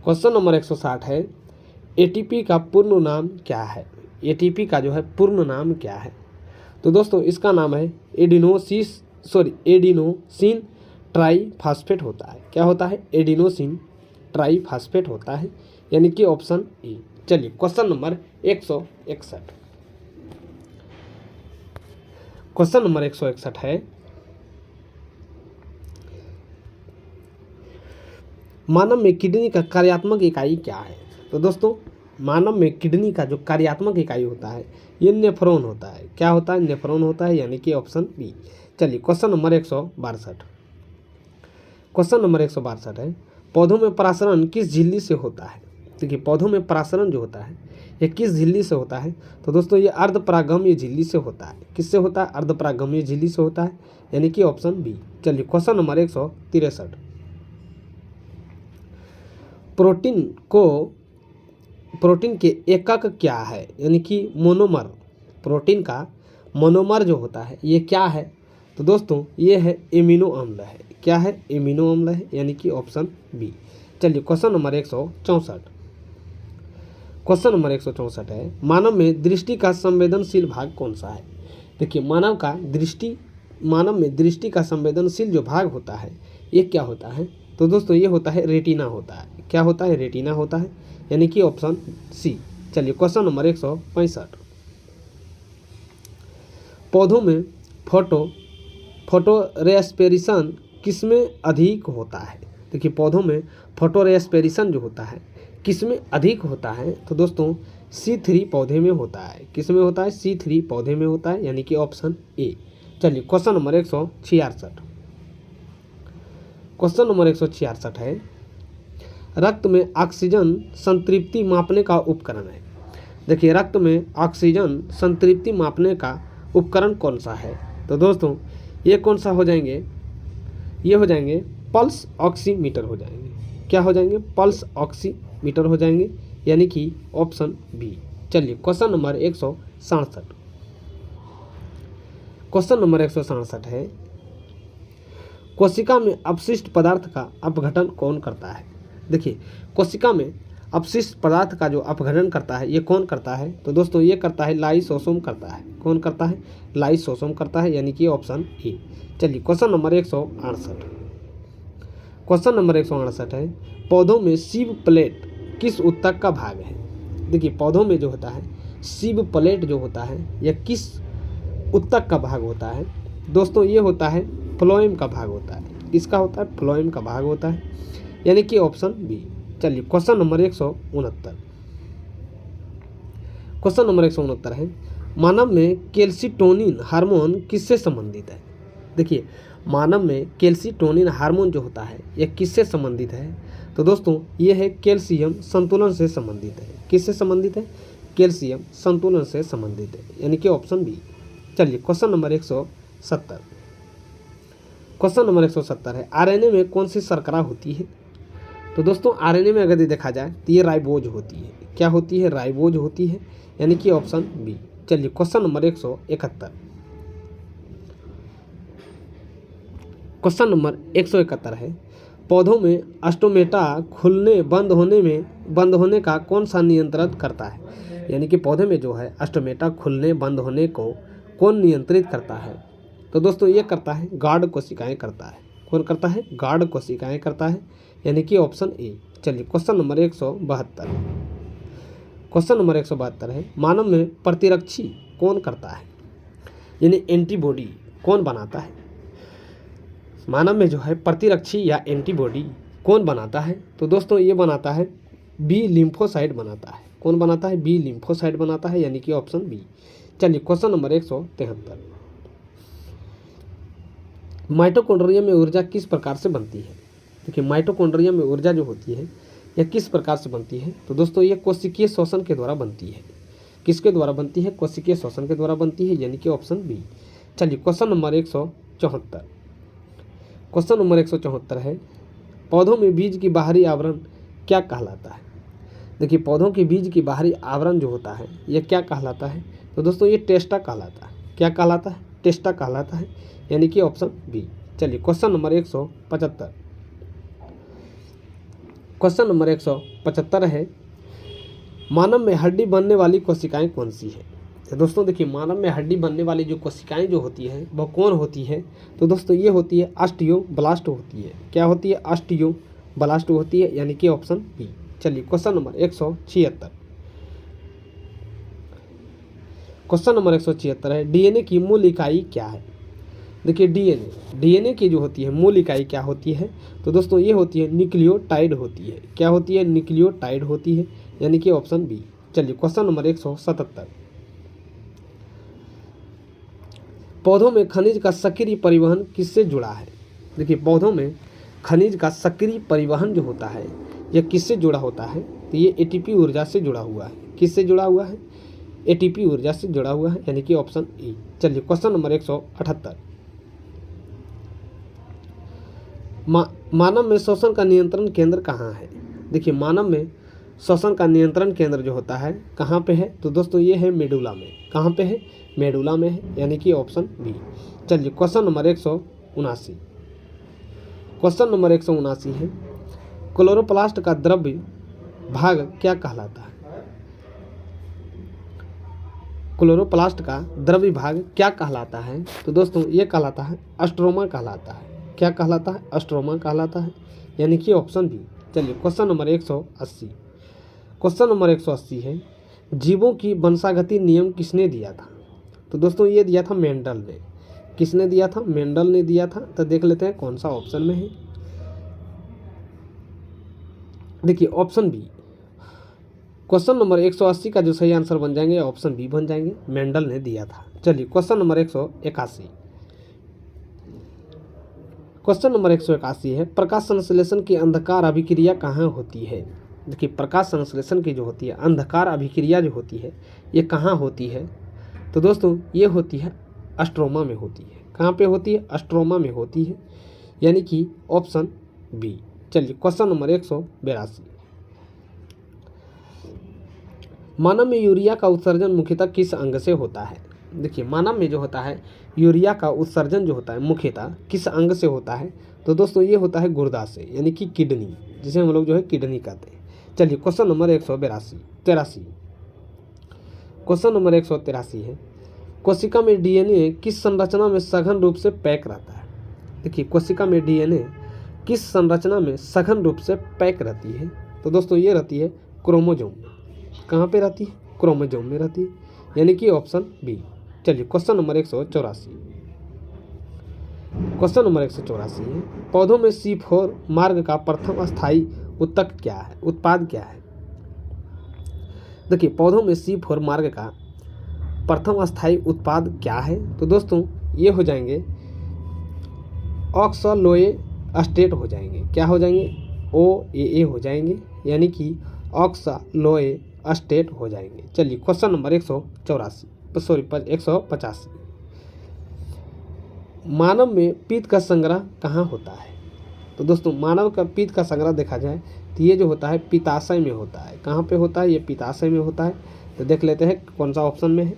क्वेश्चन नंबर 160 है, एटीपी का पूर्ण नाम क्या है। एटीपी का जो है पूर्ण नाम क्या है, तो दोस्तों इसका नाम है एडिनोसिन ट्राईफास्फेट होता है। क्या होता है, एडिनोसिन ट्राईफास्फेट होता है, यानी कि ऑप्शन ए। चलिए क्वेश्चन नंबर 161, क्वेश्चन नंबर 161 है, मानव में किडनी का कार्यात्मक इकाई क्या है। तो दोस्तों मानव में किडनी का जो कार्यात्मक इकाई होता है ये नेफ्रॉन होता है। क्या होता है, नेफ्रॉन होता है, यानी कि ऑप्शन बी। चलिए क्वेश्चन नंबर 162, क्वेश्चन नंबर 162 है, पौधों में परासरण किस झिल्ली से होता है। देखिए पौधों में परासरण जो होता है ये किस झिल्ली से होता है, तो दोस्तों ये अर्धपरागम्य झिल्ली से होता है। किससे होता है, अर्धपरागम्य झिल्ली से होता है, यानी कि ऑप्शन बी। चलिए क्वेश्चन नंबर 163, प्रोटीन के एकक क्या है, यानी कि मोनोमर। प्रोटीन का मोनोमर जो होता है ये क्या है, तो दोस्तों ये है एमिनो अम्ल है। क्या है, एमिनो अम्ल है, यानी कि ऑप्शन बी। चलिए क्वेश्चन नंबर 164, क्वेश्चन नंबर 164 है, मानव में दृष्टि का संवेदनशील भाग कौन सा है। देखिए मानव में दृष्टि का संवेदनशील जो भाग होता है ये क्या होता है, तो दोस्तों ये होता है रेटिना होता है। क्या होता है, रेटिना होता है, यानी कि ऑप्शन सी। चलिए क्वेश्चन नंबर 165, पौधों में फोटोरेस्पिरेशन किसमें अधिक होता है। देखिए पौधों में फोटोरेस्पिरेशन जो होता है किसमें अधिक होता है, तो दोस्तों C3 पौधे में होता है। किसमें होता है, C3 पौधे में होता है, यानी कि ऑप्शन ए। चलिए क्वेश्चन नंबर 166, क्वेश्चन नंबर 166 है, रक्त में ऑक्सीजन संतृप्ति मापने का उपकरण है। देखिए रक्त में ऑक्सीजन संतृप्ति मापने का उपकरण कौन सा है, तो दोस्तों ये कौन सा हो जाएंगे, ये हो जाएंगे पल्स ऑक्सीमीटर हो जाएंगे। क्या हो जाएंगे, पल्स ऑक्सीमीटर हो जाएंगे, यानी कि ऑप्शन बी। चलिए क्वेश्चन नंबर 167, क्वेश्चन नंबर 167 है, कोशिका में अपशिष्ट पदार्थ का अपघटन कौन करता है। देखिए कोशिका में अपशिष्ट पदार्थ का जो अपघटन करता है ये कौन करता है, तो दोस्तों ये करता है लाइसोसोम करता है। कौन करता है, लाइसोसोम करता है, यानी कि ऑप्शन ए। चलिए क्वेश्चन नंबर 168, क्वेश्चन नंबर 168 है, पौधों में सीब प्लेट किस ऊतक का भाग है। देखिए पौधों में जो होता है सीब प्लेट जो होता है यह किस ऊतक का भाग होता है, दोस्तों ये होता है फ्लोएम का भाग होता है। किसका होता है, फ्लोएम का भाग होता है, यानी कि ऑप्शन बी। चलिए क्वेश्चन नंबर 169, क्वेश्चन नंबर 169 है, मानव में कैल्सिटोनिन हार्मोन किससे संबंधित है। देखिए मानव में कैल्सिटोनिन हार्मोन जो होता है यह किससे संबंधित है, तो दोस्तों ये है कैल्शियम संतुलन से संबंधित है। किससे संबंधित है, कैल्शियम संतुलन से संबंधित है, यानी कि ऑप्शन बी। चलिए क्वेश्चन नंबर 170, क्वेश्चन नंबर 170 है, आरएनए में कौन सी शर्करा होती है? तो दोस्तों आरएनए में अगर ये देखा जाए तो ये राइबोज होती है। क्या होती है? राइबोज होती है, यानी कि ऑप्शन बी। चलिए क्वेश्चन नंबर 171, क्वेश्चन नंबर 171 है, पौधों में अस्टोमेटा खुलने बंद होने का कौन सा नियंत्रित करता है? यानी कि पौधे में जो है अस्टोमेटा खुलने बंद होने को कौन नियंत्रित करता है? तो दोस्तों ये करता है गार्ड कोशिकाएं करता है। कौन करता है? गार्ड कोशिकाएं करता है, यानी कि ऑप्शन ए। चलिए क्वेश्चन नंबर 172, क्वेश्चन नंबर 172 है, मानव में प्रतिरक्षी कौन करता है? यानी एंटीबॉडी कौन बनाता है? मानव में जो है प्रतिरक्षी या एंटीबॉडी कौन बनाता है? तो दोस्तों ये बनाता है बी लिम्फोसाइट बनाता है। कौन बनाता है? बी लिम्फोसाइट बनाता है, यानी कि ऑप्शन बी। चलिए क्वेश्चन नंबर 173, माइटोकॉन्ड्रिया में ऊर्जा किस प्रकार से बनती है? देखिए माइटोकॉन्ड्रिया में ऊर्जा जो होती है यह किस प्रकार से बनती है? तो दोस्तों ये कोशिकीय श्वसन के द्वारा बनती है। किसके द्वारा बनती है? कोशिकीय श्वसन के द्वारा बनती है, यानी कि ऑप्शन बी। चलिए क्वेश्चन नंबर 174, क्वेश्चन नंबर 174 है, पौधों में बीज की बाहरी आवरण क्या कहलाता है? देखिए पौधों के बीज की बाहरी आवरण जो होता है यह क्या कहलाता है? तो दोस्तों ये टेस्टा कहलाता है। क्या कहलाता है? टेस्टा कहलाता है, यानी कि ऑप्शन बी। चलिए क्वेश्चन नंबर 175, क्वेश्चन नंबर 175 है, मानव में हड्डी बनने वाली कोशिकाएं कौन सी है? तो दोस्तों देखिए मानव में हड्डी बनने वाली जो कोशिकाएं जो होती है वह कौन होती है? तो दोस्तों ये होती है ऑस्टियोब्लास्ट होती है। क्या होती है? ऑस्टियोब्लास्ट होती है, यानी कि ऑप्शन बी। चलिए क्वेश्चन नंबर 176, क्वेश्चन नंबर 176 है, डीएनए की मूल इकाई क्या है? देखिए डीएनए की जो होती है मूल इकाई क्या होती है? तो दोस्तों ये होती है न्यूक्लियोटाइड होती है। क्या होती है? न्यूक्लियोटाइड होती है, यानी कि ऑप्शन बी। चलिए क्वेश्चन नंबर 177, पौधों में खनिज का सक्रिय परिवहन किससे जुड़ा है? देखिए पौधों में खनिज का सक्रिय परिवहन जो होता है यह किससे जुड़ा होता है? तो ये एटीपी ऊर्जा से जुड़ा हुआ है। किससे जुड़ा हुआ है? एटीपी ऊर्जा से जुड़ा हुआ है, यानी कि ऑप्शन ए। चलिए क्वेश्चन नंबर 178, मानव में श्वसन का नियंत्रण केंद्र कहाँ है? देखिए मानव में श्वसन का नियंत्रण केंद्र जो होता है कहाँ पे है? तो दोस्तों ये है मेडुला में। कहाँ पे है? मेडुला में है, यानी कि ऑप्शन बी। चलिए क्वेश्चन नंबर 179, क्वेश्चन नंबर 179 है, क्लोरोप्लास्ट का द्रव्य भाग क्या कहलाता है? क्लोरोप्लास्ट का द्रव्य भाग क्या कहलाता है? तो दोस्तों ये कहलाता है अस्ट्रोमा कहलाता है। क्या कहलाता है? अस्ट्रोमा कहलाता है, यानी कि ऑप्शन बी। चलिए क्वेश्चन नंबर 180, क्वेश्चन नंबर 180 है, जीवों की वंशागति नियम किसने दिया था? तो दोस्तों ये दिया था मेंडल ने। किसने दिया था? मेंडल ने दिया था। तो देख लेते हैं कौन सा ऑप्शन में है। देखिए ऑप्शन बी। क्वेश्चन नंबर 180 का जो सही आंसर बन जाएंगे ऑप्शन बी बन जाएंगे, मेंडल ने दिया था। चलिए क्वेश्चन नंबर 181, क्वेश्चन नंबर 181 है, प्रकाश संश्लेषण की अंधकार अभिक्रिया कहाँ होती है? देखिए प्रकाश संश्लेषण की जो होती है अंधकार अभिक्रिया जो होती है ये कहाँ होती है? तो दोस्तों ये होती है अस्ट्रोमा में होती है। कहाँ पे होती है? अस्ट्रोमा में होती है, यानी कि ऑप्शन बी। चलिए क्वेश्चन नंबर 182, मानव में यूरिया का उत्सर्जन मुख्यतः किस अंग से होता है? देखिए मानव में जो होता है यूरिया का उत्सर्जन जो होता है मुख्यतः किस अंग से होता है? तो दोस्तों ये होता है गुर्दा से, यानी कि किडनी, जिसे हम लोग जो है किडनी कहते हैं। चलिए क्वेश्चन नंबर 183, क्वेश्चन नंबर 183 है, कोशिका में डीएनए किस संरचना में सघन रूप से पैक रहता है? देखिए कोशिका में डीएनए किस संरचना में सघन रूप से पैक रहती है? तो दोस्तों ये रहती है क्रोमोजोम में। कहाँ पे रहती है? क्रोमोजोम में रहती है, यानी कि ऑप्शन बी। चलिए क्वेश्चन नंबर 184, क्वेश्चन नंबर 184 है, पौधों में C4 मार्ग का प्रथम स्थायी उत्तक क्या है? उत्पाद क्या है? देखिए पौधों में C4 मार्ग का प्रथम स्थायी उत्पाद क्या है? तो दोस्तों ये हो जाएंगे ऑक्सलोएस्टेट हो जाएंगे। क्या हो जाएंगे? OAA हो जाएंगे, यानी कि ऑक्सलोएस्टेट हो जाएंगे। चलिए क्वेश्चन नंबर 185, मानव में पित्त का संग्रह कहाँ होता है? तो दोस्तों मानव का पित्त का संग्रह देखा जाए तो ये जो होता है पित्ताशय में होता है। कहाँ पे होता है? ये पित्ताशय में होता है। तो देख लेते हैं कौन सा ऑप्शन में है।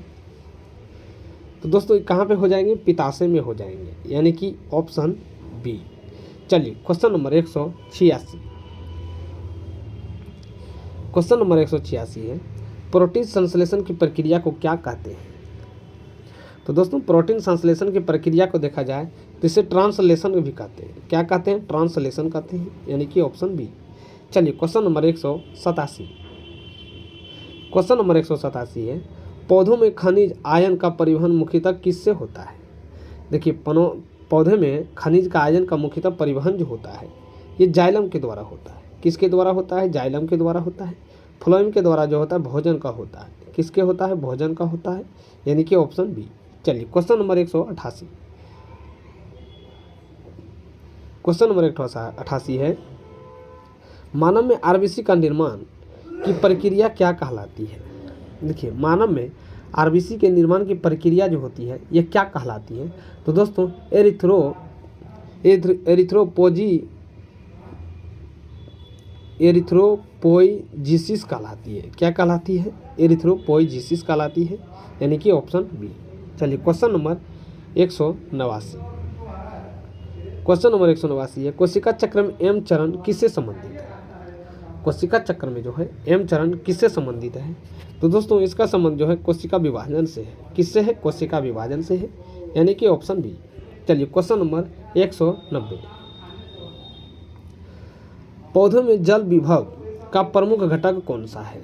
तो दोस्तों कहाँ पे हो जाएंगे? पित्ताशय में हो जाएंगे, यानी कि ऑप्शन बी। चलिए क्वेश्चन नंबर 186। क्वेश्चन नंबर 186 है, प्रोटीन संश्लेषण की प्रक्रिया को क्या कहते हैं? तो दोस्तों प्रोटीन संश्लेषण की प्रक्रिया को देखा जाए तो इसे ट्रांसलेशन भी कहते हैं। क्या कहते हैं? ट्रांसलेशन कहते हैं, यानी कि ऑप्शन बी। चलिए क्वेश्चन नंबर 187। क्वेश्चन नंबर 187 है, पौधों में खनिज आयन का परिवहन मुख्यतः किससे होता है? देखिए पौधे में खनिज का आयन का मुख्यतः परिवहन जो होता है ये जाइलम के द्वारा होता है। किसके द्वारा होता है? जाइलम के द्वारा होता है। फ्लोएम के द्वारा जो होता है भोजन का होता है। किसके होता है? भोजन का होता है, यानी कि ऑप्शन बी। चलिए क्वेश्चन नंबर 188। क्वेश्चन नंबर 188 है, मानव में आरबीसी का निर्माण की प्रक्रिया क्या कहलाती है? देखिए मानव में आरबीसी के निर्माण की प्रक्रिया जो होती है ये क्या कहलाती है? तो दोस्तों एरिथ्रोपोइजीसिस कहलाती है। क्या कहलाती है? एरिथ्रोपोइजीसिस कहलाती है, यानी कि ऑप्शन बी। चलिए क्वेश्चन नंबर 189। क्वेश्चन नंबर 189 है, कोशिका चक्र में एम चरण किससे संबंधित है? कोशिका चक्र में जो है एम चरण किससे संबंधित है? तो दोस्तों इसका संबंध जो है कोशिका विभाजन से है। किससे है? कोशिका विभाजन से है, यानी कि ऑप्शन बी। चलिए क्वेश्चन नंबर 190। पौधों में जल विभव का प्रमुख घटक कौन सा है?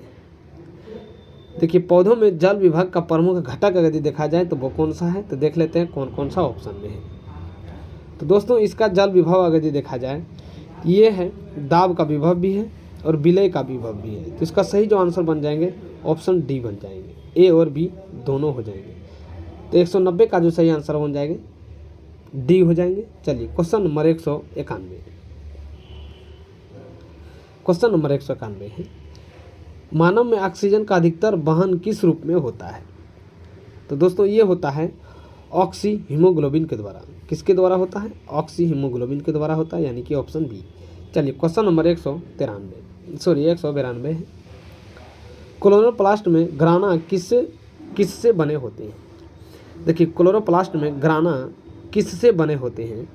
देखिए पौधों में जल विभाग का प्रमुख घटक यदि देखा जाए तो वो कौन सा है? तो देख लेते हैं कौन कौन सा ऑप्शन में है। तो दोस्तों इसका जल विभव यदि देखा जाए ये है, दाब का विभव भी है और विलय का विभव भी है। तो इसका सही जो आंसर बन जाएंगे ऑप्शन डी बन जाएंगे। ए और बी दोनों हो जाएंगे। तो 190 का जो सही आंसर बन जाएंगे डी हो जाएंगे। चलिए क्वेश्चन नंबर 191। क्वेश्चन नंबर 191 है, मानव में ऑक्सीजन का अधिकतर वहन किस रूप में होता है? तो दोस्तों ये होता है ऑक्सी हीमोग्लोबिन के द्वारा। किसके द्वारा होता है? ऑक्सी हीमोग्लोबिन के द्वारा होता है, यानी कि ऑप्शन बी। चलिए क्वेश्चन नंबर 192 है, क्लोरोप्लास्ट में ग्राना किससे बने होते हैं? देखिए क्लोरोप्लास्ट में ग्राना किससे बने होते हैं?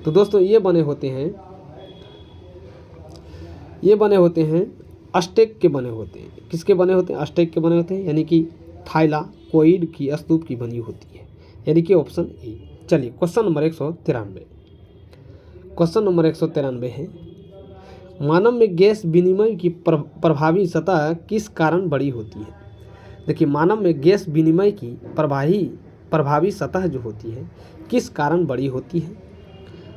तो दोस्तों ये बने होते हैं अस्टेक के बने होते हैं। किसके बने होते हैं? अस्टेक के बने होते हैं, यानी कि थाइलाकोइड की स्तूप की बनी होती है, यानी कि ऑप्शन ए। चलिए क्वेश्चन नंबर 193। क्वेश्चन नंबर 193 है, मानव में गैस विनिमय की प्रभावी सतह किस कारण बड़ी होती है? देखिए मानव में गैस विनिमय की प्रभावी सतह जो होती है किस कारण बड़ी होती है?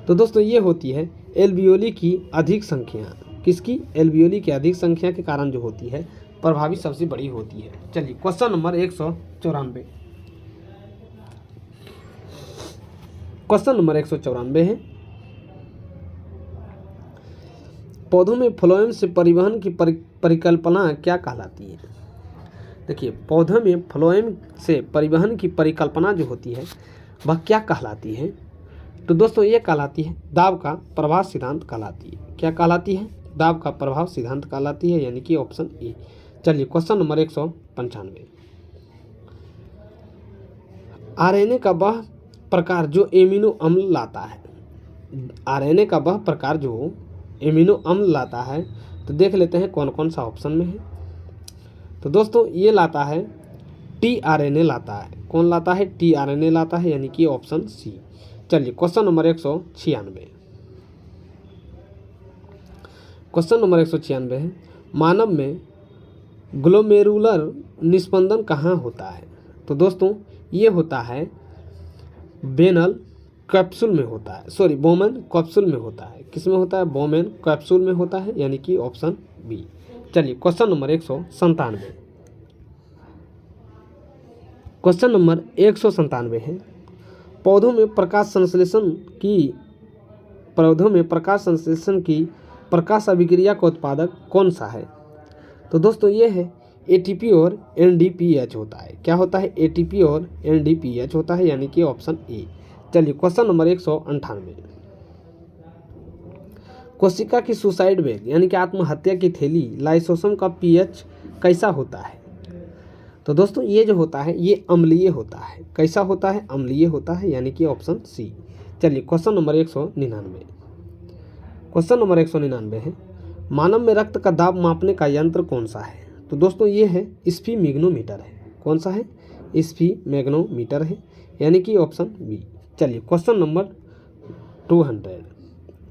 तो दोस्तों ये होती है एल्वियोली की अधिक संख्या। किसकी? एल्वियोली की अधिक संख्या के कारण जो होती है प्रभावी सबसे बड़ी होती है। चलिए क्वेश्चन नंबर 194। क्वेश्चन नंबर 194 है, पौधों में फ्लोएम से परिवहन की परिकल्पना क्या कहलाती है? देखिए पौधों में फ्लोएम से परिवहन की परिकल्पना जो होती है वह क्या कहलाती है? तो दोस्तों ये कहलाती है दाब का प्रभाव सिद्धांत कहलाती है। क्या कहलाती है? दाब का प्रभाव सिद्धांत कहलाती है, यानी कि ऑप्शन ए। चलिए क्वेश्चन नंबर 195। आरएनए का वह प्रकार जो एमिनो अम्ल लाता है। आरएनए का वह प्रकार जो एमिनो अम्ल लाता है, तो देख लेते हैं कौन कौन सा ऑप्शन में है। तो दोस्तों ये लाता है टीआरएनए लाता है। कौन लाता है? टीआरएनए लाता है, यानी कि ऑप्शन सी। चलिए क्वेश्चन नंबर 196। क्वेश्चन नंबर 196 है, मानव में ग्लोमेरुलर निस्पंदन कहाँ होता है? तो दोस्तों ये होता है वेनल कैप्सूल में होता है, बोमेन कैप्सूल में होता है। किस में होता है? बोमेन कैप्सूल में होता है, यानी कि ऑप्शन बी। चलिए क्वेश्चन नंबर 197। क्वेश्चन नंबर 197 है, पौधों में प्रकाश संश्लेषण की प्रकाश अभिक्रिया का उत्पादक कौन सा है? तो दोस्तों ये है एटीपी और एनडीपीएच होता है। क्या होता है? एटीपी और एनडीपीएच होता है, यानी कि ऑप्शन ए। चलिए क्वेश्चन नंबर 198, कोशिका की सुसाइड बैग यानी कि आत्महत्या की थैली लाइसोसोम का पीएच कैसा होता है? तो दोस्तों ये जो होता है ये अम्लीय होता है। कैसा होता है? अम्लीय होता है, यानी कि ऑप्शन सी। चलिए क्वेश्चन नंबर 199, क्वेश्चन नंबर 199 है, मानव में रक्त का दाब मापने का यंत्र कौन सा है? तो दोस्तों ये है स्फीमैग्नोमीटर है। कौन सा है? स्फीमैग्नोमीटर है, यानी कि ऑप्शन बी। चलिए क्वेश्चन नंबर 200,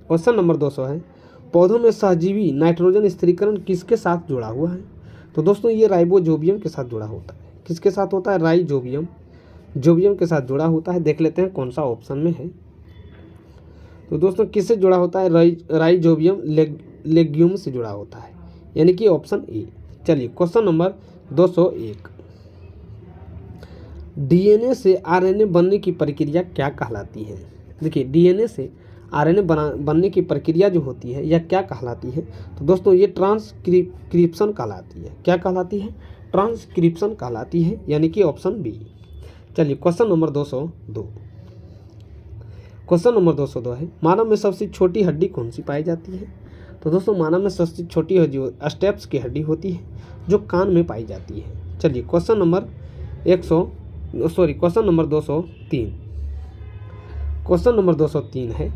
क्वेश्चन नंबर 200 है, पौधों में सहजीवी नाइट्रोजन स्थिरीकरण किसके साथ जुड़ा हुआ है? तो दोस्तों ये राइबोजोबियम के साथ जुड़ा होता है। किसके साथ होता है? राइजोबियम, जोबियम के साथ जुड़ा होता है। देख लेते हैं कौन सा ऑप्शन में है। तो दोस्तों किससे जुड़ा होता है? राइजोबियम लेग्यूम से जुड़ा होता है, यानी कि ऑप्शन ए। चलिए क्वेश्चन नंबर 201, डीएनए से आरएनए बनने की प्रक्रिया क्या कहलाती है? देखिए डीएनए से आरएनए बनने की प्रक्रिया जो होती है यह क्या कहलाती है? तो दोस्तों ये ट्रांसक्रिप्शन कहलाती है। क्या कहलाती है? ट्रांसक्रिप्शन कहलाती है, यानी कि ऑप्शन बी। चलिए क्वेश्चन नंबर 202, क्वेश्चन नंबर 202 है, मानव में सबसे छोटी हड्डी कौन सी पाई जाती है? तो दोस्तों मानव में सबसे छोटी हड्डी स्टेप्स की हड्डी होती है, जो कान में पाई जाती है। चलिए क्वेश्चन नंबर 203, क्वेश्चन नंबर 203 है,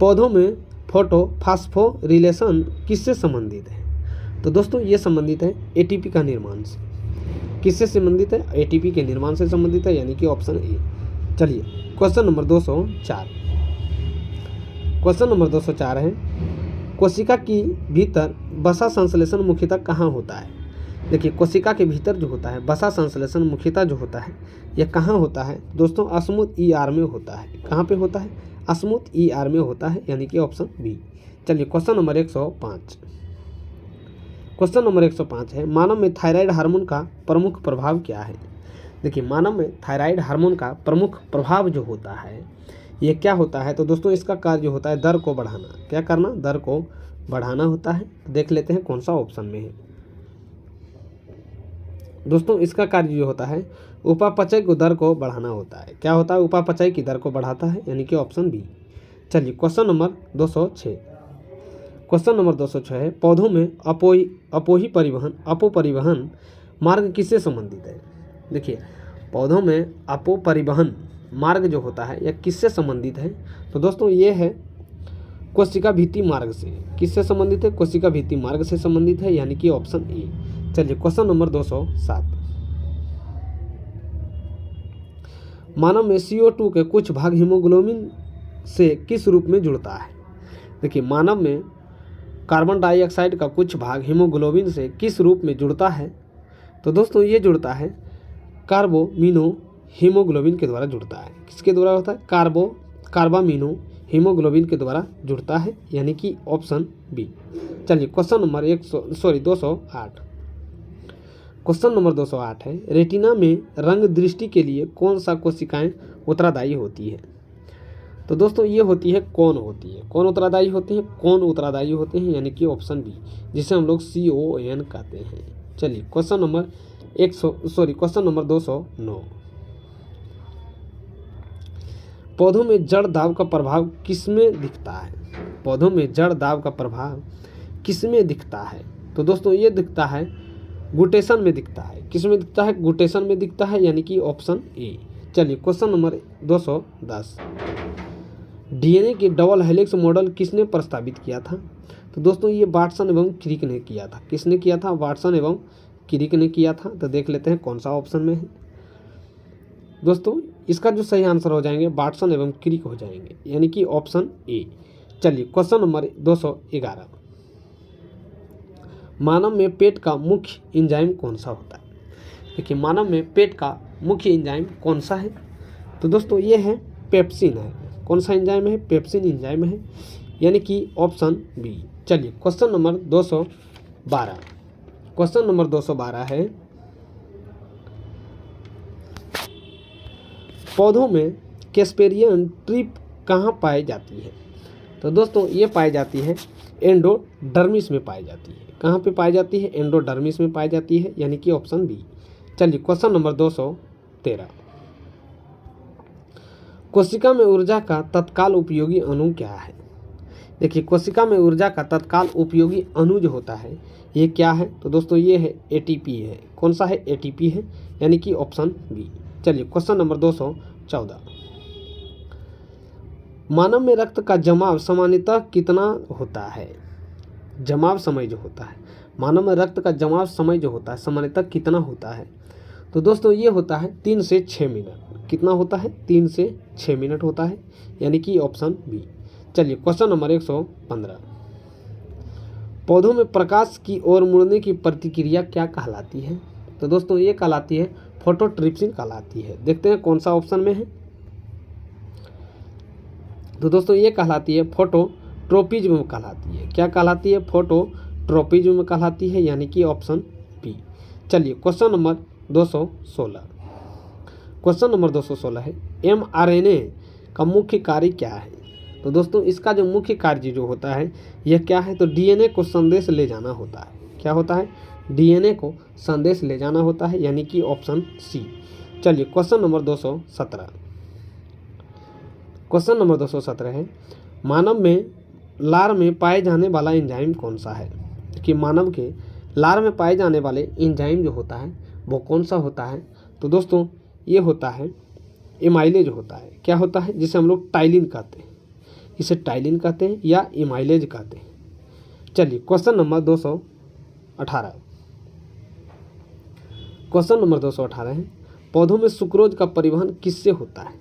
पौधों में फोटोफॉस्फोरिलेशन किससे संबंधित है? तो दोस्तों ये संबंधित है एटीपी का निर्माण से। किससे संबंधित है? एटीपी के निर्माण से संबंधित है, यानी कि ऑप्शन ए। चलिए क्वेश्चन नंबर 204, क्वेश्चन नंबर 204 है, कोशिका की भीतर वसा संश्लेषण मुख्यतः कहाँ होता है? देखिए कोशिका के भीतर जो होता है वसा संश्लेषण मुख्यतः जो होता है यह कहाँ होता है? दोस्तों स्मूथ ईआर में होता है। कहाँ पे होता है? स्मूथ ईआर में होता है, यानी कि ऑप्शन बी। चलिए क्वेश्चन नंबर 105, क्वेश्चन नंबर 105 है, मानव में थायराइड हार्मोन का प्रमुख प्रभाव क्या है? देखिए मानव में थायराइड हार्मोन का प्रमुख प्रभाव जो होता है ये क्या होता है? तो दोस्तों इसका कार्य जो होता है दर को बढ़ाना। क्या करना? दर को बढ़ाना होता है। देख लेते हैं कौन सा ऑप्शन में है। दोस्तों इसका कार्य जो होता है उपापचय को दर को बढ़ाना होता है। क्या होता है? उपापचय की दर को बढ़ाता है, यानी कि ऑप्शन बी। चलिए क्वेश्चन नंबर 206, क्वेश्चन नंबर 206 है, पौधों में अपो परिवहन मार्ग किससे संबंधित है? देखिए पौधों में अपो-परिवहन मार्ग जो होता है यह किससे संबंधित है? तो दोस्तों ये है कोशिका भित्ति मार्ग से। किससे संबंधित है? कोशिका भित्ति मार्ग से संबंधित है, यानी कि ऑप्शन ए। चलिए क्वेश्चन नंबर 207, मानव में CO2 के कुछ भाग हीमोग्लोबिन से किस रूप में जुड़ता है? देखिए मानव में कार्बन डाइऑक्साइड का कुछ भाग हीमोग्लोबिन से किस रूप में जुड़ता है? तो दोस्तों ये जुड़ता है कार्बोमिनो हीमोग्लोबिन के द्वारा जुड़ता है। किसके द्वारा होता है? कार्बामिनो हीमोग्लोबिन के द्वारा जुड़ता है, यानी कि ऑप्शन बी। चलिए क्वेश्चन नंबर 208, क्वेश्चन नंबर 208 है, रेटिना में रंग दृष्टि के लिए कौन सा कोशिकाएं उत्तरदायी होती है? तो दोस्तों ये होती है कौन होती है? कौन उत्तरदायी होती है? कौन उत्तरदायी होते हैं, यानी कि ऑप्शन बी, जिसे हम लोग CON कहते हैं। चलिए क्वेश्चन नंबर 209, पौधों में जड़ दाब का प्रभाव किसमें दिखता है? पौधों में जड़ दाब का प्रभाव किसमें दिखता है? तो दोस्तों ये दिखता है गुटेशन में दिखता है। किसमें दिखता है? गुटेशन में दिखता है, यानी कि ऑप्शन ए। चलिए क्वेश्चन नंबर 210, डीएनए के डबल हेलिक्स मॉडल किसने प्रस्तावित किया था? तो दोस्तों ये वाटसन एवं क्रिक ने किया था। किसने किया था? वाटसन एवं क्रिक ने किया था। तो देख लेते हैं कौन सा ऑप्शन में है। दोस्तों इसका जो सही आंसर हो जाएंगे वाटसन एवं क्रिक हो जाएंगे, यानी कि ऑप्शन ए। चलिए क्वेश्चन नंबर 211, मानव में पेट का मुख्य एंजाइम कौन सा होता है? देखिए मानव में पेट का मुख्य एंजाइम कौन सा है? तो दोस्तों ये है पेप्सिन है। कौन सा एंजाइम है? पेप्सिन एंजाइम है, यानी कि ऑप्शन बी। चलिए क्वेश्चन नंबर 212, क्वेश्चन नंबर 212 है, पौधों में कैस्पेरियन ट्रिप कहाँ पाई जाती है? तो दोस्तों ये पाई जाती है एंडोडर्मिस में पाई जाती है। कहाँ पे पाई जाती है? एंडोडर्मिस में पाई जाती है, यानी कि ऑप्शन बी। चलिए क्वेश्चन नंबर 213, कोशिका में ऊर्जा का तत्काल उपयोगी अणु क्या है? देखिए, कोशिका में ऊर्जा का तत्काल उपयोगी अणु जो होता है ये क्या है? तो दोस्तों ये है ATP है। कौन सा है? ATP है, यानी कि ऑप्शन बी। चलिए क्वेश्चन नंबर 214। मानव में रक्त का जमाव सामान्यतः कितना होता है? जमाव समय जो होता है, मानव में रक्त का जमाव समय जो होता है सामान्यतः कितना होता है? तो दोस्तों ये होता है 3 से 6 मिनट। कितना होता है? 3 से 6 मिनट होता है, यानी कि ऑप्शन बी। चलिए क्वेश्चन नंबर 115। पौधों में प्रकाश की ओर मुड़ने की प्रतिक्रिया क्या कहलाती है? तो दोस्तों ये कहलाती है फोटोट्रिप्सिन कहलाती है। देखते हैं कौन सा ऑप्शन में है। तो दोस्तों ये कहलाती है फोटोट्रोपिज्म कहलाती है। क्या कहलाती है? फोटोट्रोपिज्म कहलाती है, यानी कि ऑप्शन बी। चलिए क्वेश्चन नंबर 216। क्वेश्चन नंबर 216 है mRNA का मुख्य कार्य क्या है? तो दोस्तों इसका जो मुख्य कार्य जो होता है यह क्या है? तो DNA को संदेश ले जाना होता है। क्या होता है? DNA को संदेश ले जाना होता है, यानी कि ऑप्शन सी। चलिए क्वेश्चन नंबर 217। क्वेश्चन नंबर 217 है मानव में लार में पाए जाने वाला एंजाइम कौन सा है? कि मानव के लार में पाए जाने वाले एंजाइम जो होता है वो कौन सा होता है? तो दोस्तों ये होता है एमाइलेज होता है। क्या होता है? जिसे हम लोग टाइलिन कहते हैं, इसे टाइलिन कहते हैं या एमाइलेज कहते हैं। चलिए क्वेश्चन नंबर 218। क्वेश्चन नंबर 218 है पौधों में सुक्रोज का परिवहन किससे होता है?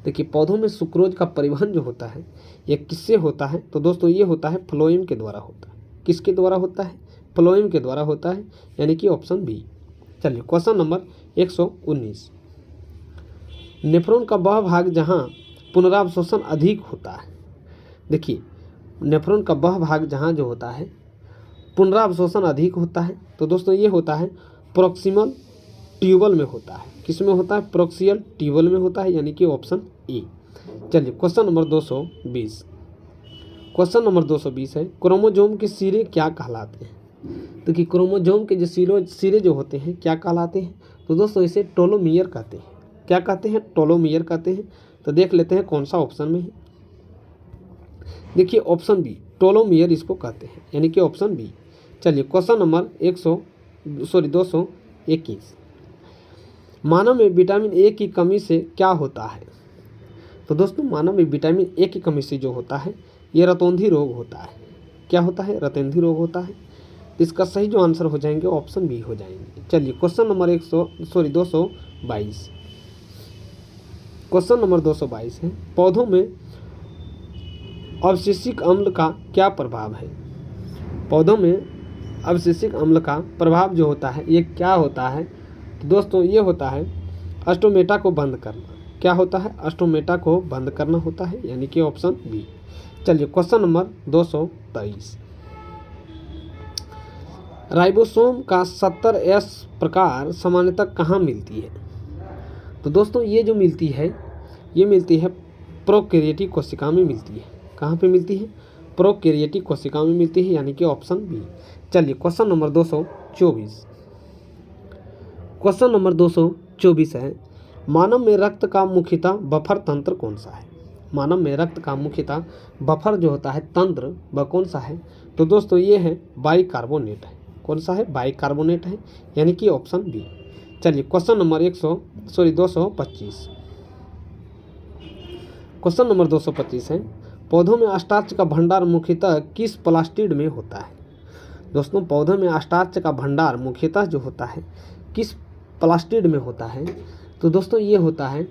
देखिए, पौधों में सुक्रोज का परिवहन जो होता है ये किससे होता है? तो दोस्तों ये होता है फ्लोएम के द्वारा होता है। किसके द्वारा होता है? फ्लोएम के द्वारा होता है, यानी कि ऑप्शन बी। चलिए क्वेश्चन नंबर 119। नेफ्रॉन का वह भाग जहां पुनरावशोषण अधिक होता है। देखिए, नेफ्रॉन का वह भाग जहां जो होता है पुनरावशोषण अधिक होता है, तो दोस्तों ये होता है प्रोक्सिमल ट्यूबल में होता है। किस में होता है? प्रोक्सियल ट्यूबल में होता है, यानी कि ऑप्शन ए। चलिए क्वेश्चन नंबर 220। क्वेश्चन नंबर 220 है क्रोमोजोम के सिरे क्या कहलाते हैं? तो कि क्रोमोजोम के जो सिरे जो होते हैं क्या कहलाते हैं? तो दोस्तों इसे टेलोमियर कहते हैं। क्या कहते हैं? टेलोमियर कहते हैं। तो देख लेते हैं कौन सा ऑप्शन में है। देखिए ऑप्शन बी, टेलोमियर इसको कहते हैं, यानी कि ऑप्शन बी। चलिए क्वेश्चन नंबर 221। मानव में विटामिन ए की कमी से क्या होता है? तो दोस्तों मानव में विटामिन ए की कमी से जो होता है ये रतौंधी रोग होता है। क्या होता है? रतौंधी रोग होता है। इसका सही जो आंसर हो जाएंगे ऑप्शन बी हो जाएंगे। चलिए क्वेश्चन नंबर 222। क्वेश्चन नंबर 222 है पौधों में अवशेषिक अम्ल का क्या प्रभाव है? पौधों में अवशेषिक अम्ल का प्रभाव जो होता है ये क्या होता है? तो दोस्तों ये होता है अस्टोमेटा को बंद करना। क्या होता है? अस्टोमेटा को बंद करना होता है, यानी कि ऑप्शन बी। चलिए क्वेश्चन नंबर 223। राइबोसोम का 70S प्रकार सामान्यतः कहाँ मिलती है? तो दोस्तों ये जो मिलती है ये मिलती है प्रोकैरियोटिक कोशिका में मिलती है। कहाँ पे मिलती है? प्रोकैरियोटिक कोशिका में मिलती है, यानी कि ऑप्शन बी। चलिए क्वेश्चन नंबर 224। क्वेश्चन नंबर 224 है मानव में रक्त का मुख्यतः बफर तंत्र कौन सा है? मानव में रक्त का मुख्यतः बफर जो होता है तंत्र वह कौन सा है? तो दोस्तों ये है बाइकार्बोनेट है। कौन सा है? बाइकार्बोनेट है, यानी कि ऑप्शन बी। चलिए क्वेश्चन नंबर 225। क्वेश्चन नंबर 225 है पौधों में स्टार्च का भंडार मुख्यतः किस प्लास्टिड में होता है? दोस्तों पौधों में स्टार्च का भंडार मुख्यतः जो होता है किस प्लास्टिड में होता है? तो दोस्तों ये होता है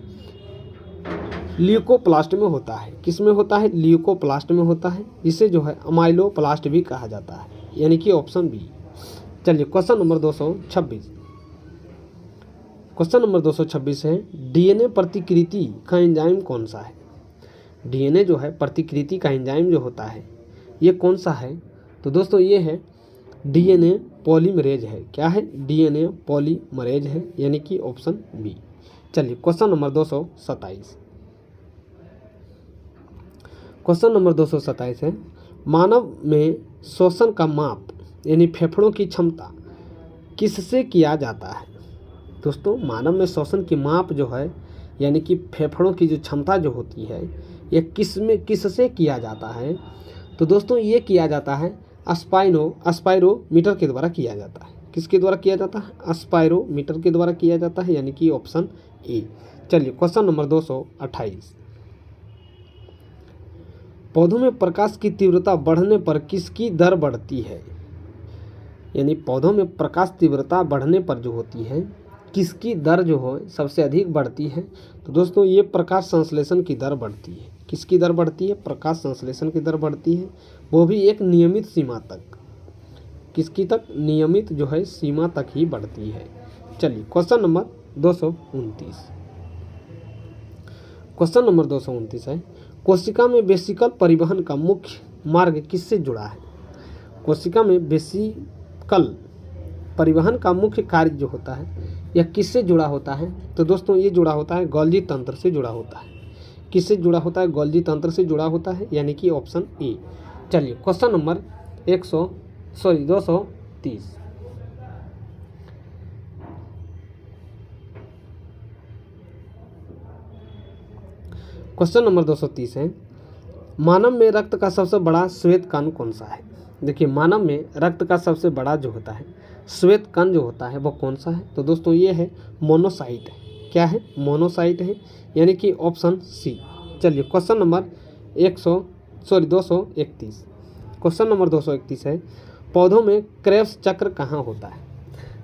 ल्यूकोप्लास्ट में होता है। किस में होता है? ल्यूकोप्लास्ट में होता है, जिसे जो है अमाइलोप्लास्ट भी कहा जाता है, यानी कि ऑप्शन बी। चलिए क्वेश्चन नंबर 226। क्वेश्चन नंबर 226 है डीएनए प्रतिकृति का एंजाइम कौन सा है? डीएनए जो है प्रतिकृति का एंजाइम जो होता है ये कौन सा है? तो दोस्तों ये है डीएनए पॉलीमरेज है। क्या है? डीएनए पॉलीमरेज है, यानी कि ऑप्शन बी। चलिए क्वेश्चन नंबर 227। क्वेश्चन नंबर 227 है मानव में श्वसन का माप यानी फेफड़ों की क्षमता किससे किया जाता है? दोस्तों मानव में श्वसन की माप जो है यानी कि फेफड़ों की जो क्षमता जो होती है ये किससे किया जाता है? तो दोस्तों ये किया जाता है अस्पायरोमीटर के द्वारा किया जाता है। किसके द्वारा किया जाता है? अस्पायरोमीटर के द्वारा किया जाता है, यानी कि ऑप्शन ए। चलिए क्वेश्चन नंबर 228, पौधों में प्रकाश की तीव्रता बढ़ने पर किसकी दर बढ़ती है? यानी पौधों में प्रकाश तीव्रता बढ़ने पर जो होती है किसकी दर जो हो सबसे अधिक बढ़ती है? तो दोस्तों ये प्रकाश संश्लेषण की दर बढ़ती है। किसकी दर बढ़ती है? प्रकाश संश्लेषण की दर बढ़ती है, वो भी एक नियमित सीमा तक। किसकी तक? नियमित जो है सीमा तक ही बढ़ती है। चलिए क्वेश्चन नंबर 229, क्वेश्चन नंबर 229 है, कोशिका में वेसिकल परिवहन का मुख्य मार्ग किससे जुड़ा है? कोशिका में वेसिकल परिवहन का मुख्य कार्य जो होता है यह किससे जुड़ा होता है? तो दोस्तों ये जुड़ा होता है गोल्जी तंत्र से जुड़ा होता है। किससे जुड़ा होता है? गोल्जी तंत्र से जुड़ा होता है, यानी कि ऑप्शन ए। चलिए क्वेश्चन नंबर 230, क्वेश्चन नंबर 230 है, मानव में रक्त का सबसे बड़ा श्वेत कण कौन सा है? देखिए मानव में रक्त का सबसे बड़ा जो होता है श्वेत कण जो होता है वो कौन सा है? तो दोस्तों ये है मोनोसाइट है। क्या है? मोनोसाइट है, यानी कि ऑप्शन सी। चलिए क्वेश्चन नंबर 231, क्वेश्चन नंबर 231 है, पौधों में क्रेब्स चक्र कहाँ होता है?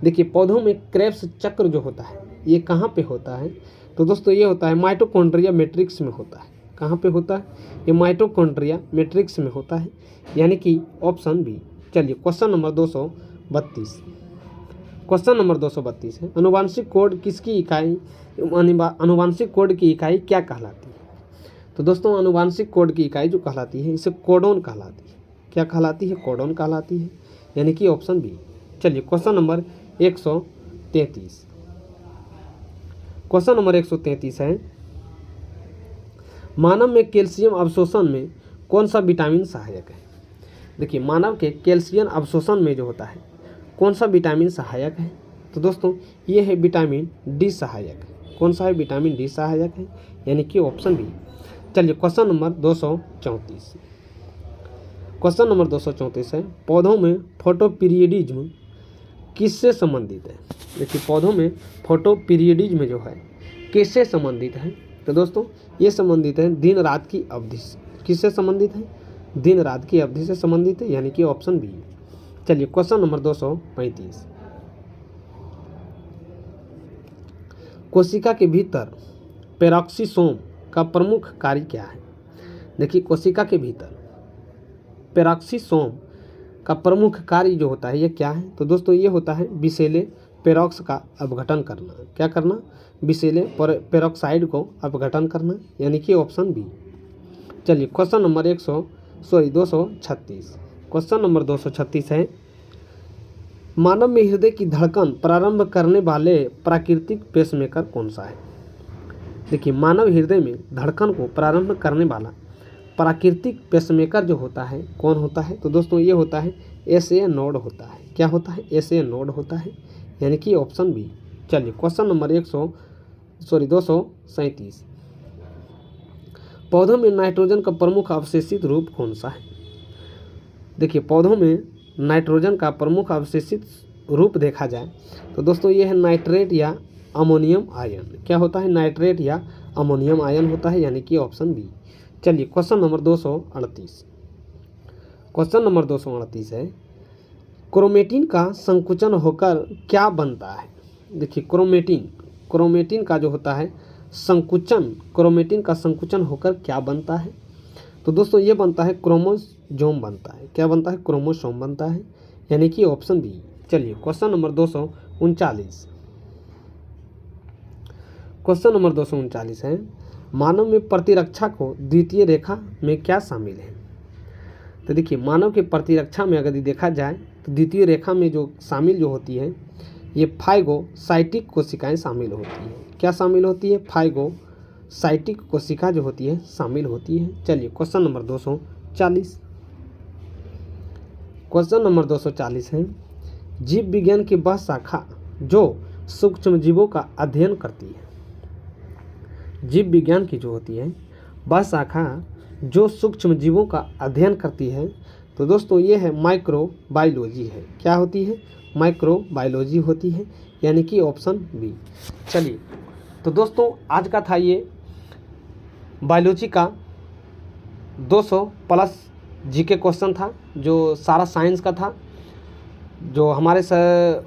देखिए पौधों में क्रेब्स चक्र जो होता है ये कहाँ पे होता है? तो दोस्तों ये होता है माइटोकॉन्ड्रिया मैट्रिक्स में होता है। कहाँ पे होता है? ये माइटोकॉन्ड्रिया मैट्रिक्स में होता है, यानी कि ऑप्शन बी। चलिए क्वेश्चन नंबर 232, क्वेश्चन नंबर 232 है, अनुवांशिक कोड किसकी इकाई अनुवांशिक कोड की इकाई क्या कहलाती है? तो दोस्तों अनुवांशिक कोड की इकाई जो कहलाती है इसे कोडोन कहलाती है। क्या कहलाती है? कोडोन कहलाती है, यानी कि ऑप्शन बी। चलिए क्वेश्चन नंबर 133, क्वेश्चन नंबर 133 है, मानव में कैल्शियम अवशोषण में कौन सा विटामिन सहायक है? देखिए मानव के कैल्शियम अवशोषण में जो होता है कौन सा विटामिन सहायक है? तो दोस्तों ये है विटामिन डी सहायक। कौन सा है? विटामिन डी सहायक है, यानी कि ऑप्शन बी। चलिए क्वेश्चन नंबर 234, क्वेश्चन नंबर 234 है, पौधों में फोटोपीरियडिज्म किससे संबंधित है? देखिए पौधों में फोटोपीरियडिज्म जो है किससे संबंधित है? तो दोस्तों ये संबंधित है दिन रात की अवधि से। किससे संबंधित है? दिन रात की अवधि से संबंधित है, यानी कि ऑप्शन बी। चलिए क्वेश्चन नंबर 235, कोशिका के भीतर पेरोक्सिसोम का प्रमुख कार्य क्या है? देखिए कोशिका के भीतर पेरोक्सिसोम का प्रमुख कार्य जो होता है ये क्या है? तो दोस्तों ये होता है विषैले पेरोक्स का अपघटन करना। क्या करना? विषैले पेरोक्साइड को अपघटन करना, यानी कि ऑप्शन बी। चलिए क्वेश्चन नंबर 236, क्वेश्चन नंबर 236 है, मानव में हृदय की धड़कन प्रारंभ करने वाले प्राकृतिक पेसमेकर कौन सा है? देखिए मानव हृदय में धड़कन को प्रारंभ करने वाला प्राकृतिक पेसमेकर जो होता है कौन होता है? तो दोस्तों ये होता है SA नोड होता है। क्या होता है? SA नोड होता है, यानी कि ऑप्शन बी। चलिए क्वेश्चन नंबर 237, पौधों में नाइट्रोजन का प्रमुख अवशेषित रूप कौन सा है? देखिए पौधों में नाइट्रोजन का प्रमुख अवशेषित रूप देखा जाए तो दोस्तों ये है नाइट्रेट या अमोनियम आयन। क्या होता है? नाइट्रेट या अमोनियम आयन होता है, यानी कि ऑप्शन बी। चलिए क्वेश्चन नंबर 238, क्वेश्चन नंबर 238 है, क्रोमेटिन का संकुचन होकर क्या बनता है? देखिए क्रोमेटिन का जो होता है क्रोमेटिन का संकुचन होकर क्या बनता है? तो दोस्तों ये बनता है क्रोमोसोम बनता है। क्या बनता है? क्रोमोसोम बनता है, यानी कि ऑप्शन बी। चलिए क्वेश्चन नंबर 239, क्वेश्चन नंबर 239 है, मानव में प्रतिरक्षा को द्वितीय रेखा में क्या शामिल है? तो देखिए मानव के प्रतिरक्षा में अगर देखा जाए तो द्वितीय रेखा में जो शामिल जो होती है ये फाइगोसाइटिक कोशिकाएं शामिल होती है। क्या शामिल होती है? फाइगोसाइटिक कोशिका जो होती है शामिल होती है। चलिए क्वेश्चन नंबर 240, क्वेश्चन नंबर 240 है, जीव विज्ञान की वह शाखा जो सूक्ष्म जीवों का अध्ययन करती है। जीव विज्ञान की जो होती है वह शाखा जो सूक्ष्म जीवों का अध्ययन करती है, तो दोस्तों ये है माइक्रोबायोलॉजी है। क्या होती है? माइक्रोबायोलॉजी होती है, यानी कि ऑप्शन बी। चलिए, तो दोस्तों आज का था ये बायोलॉजी का 200 प्लस जीके क्वेश्चन था, जो सारा साइंस का था, जो हमारे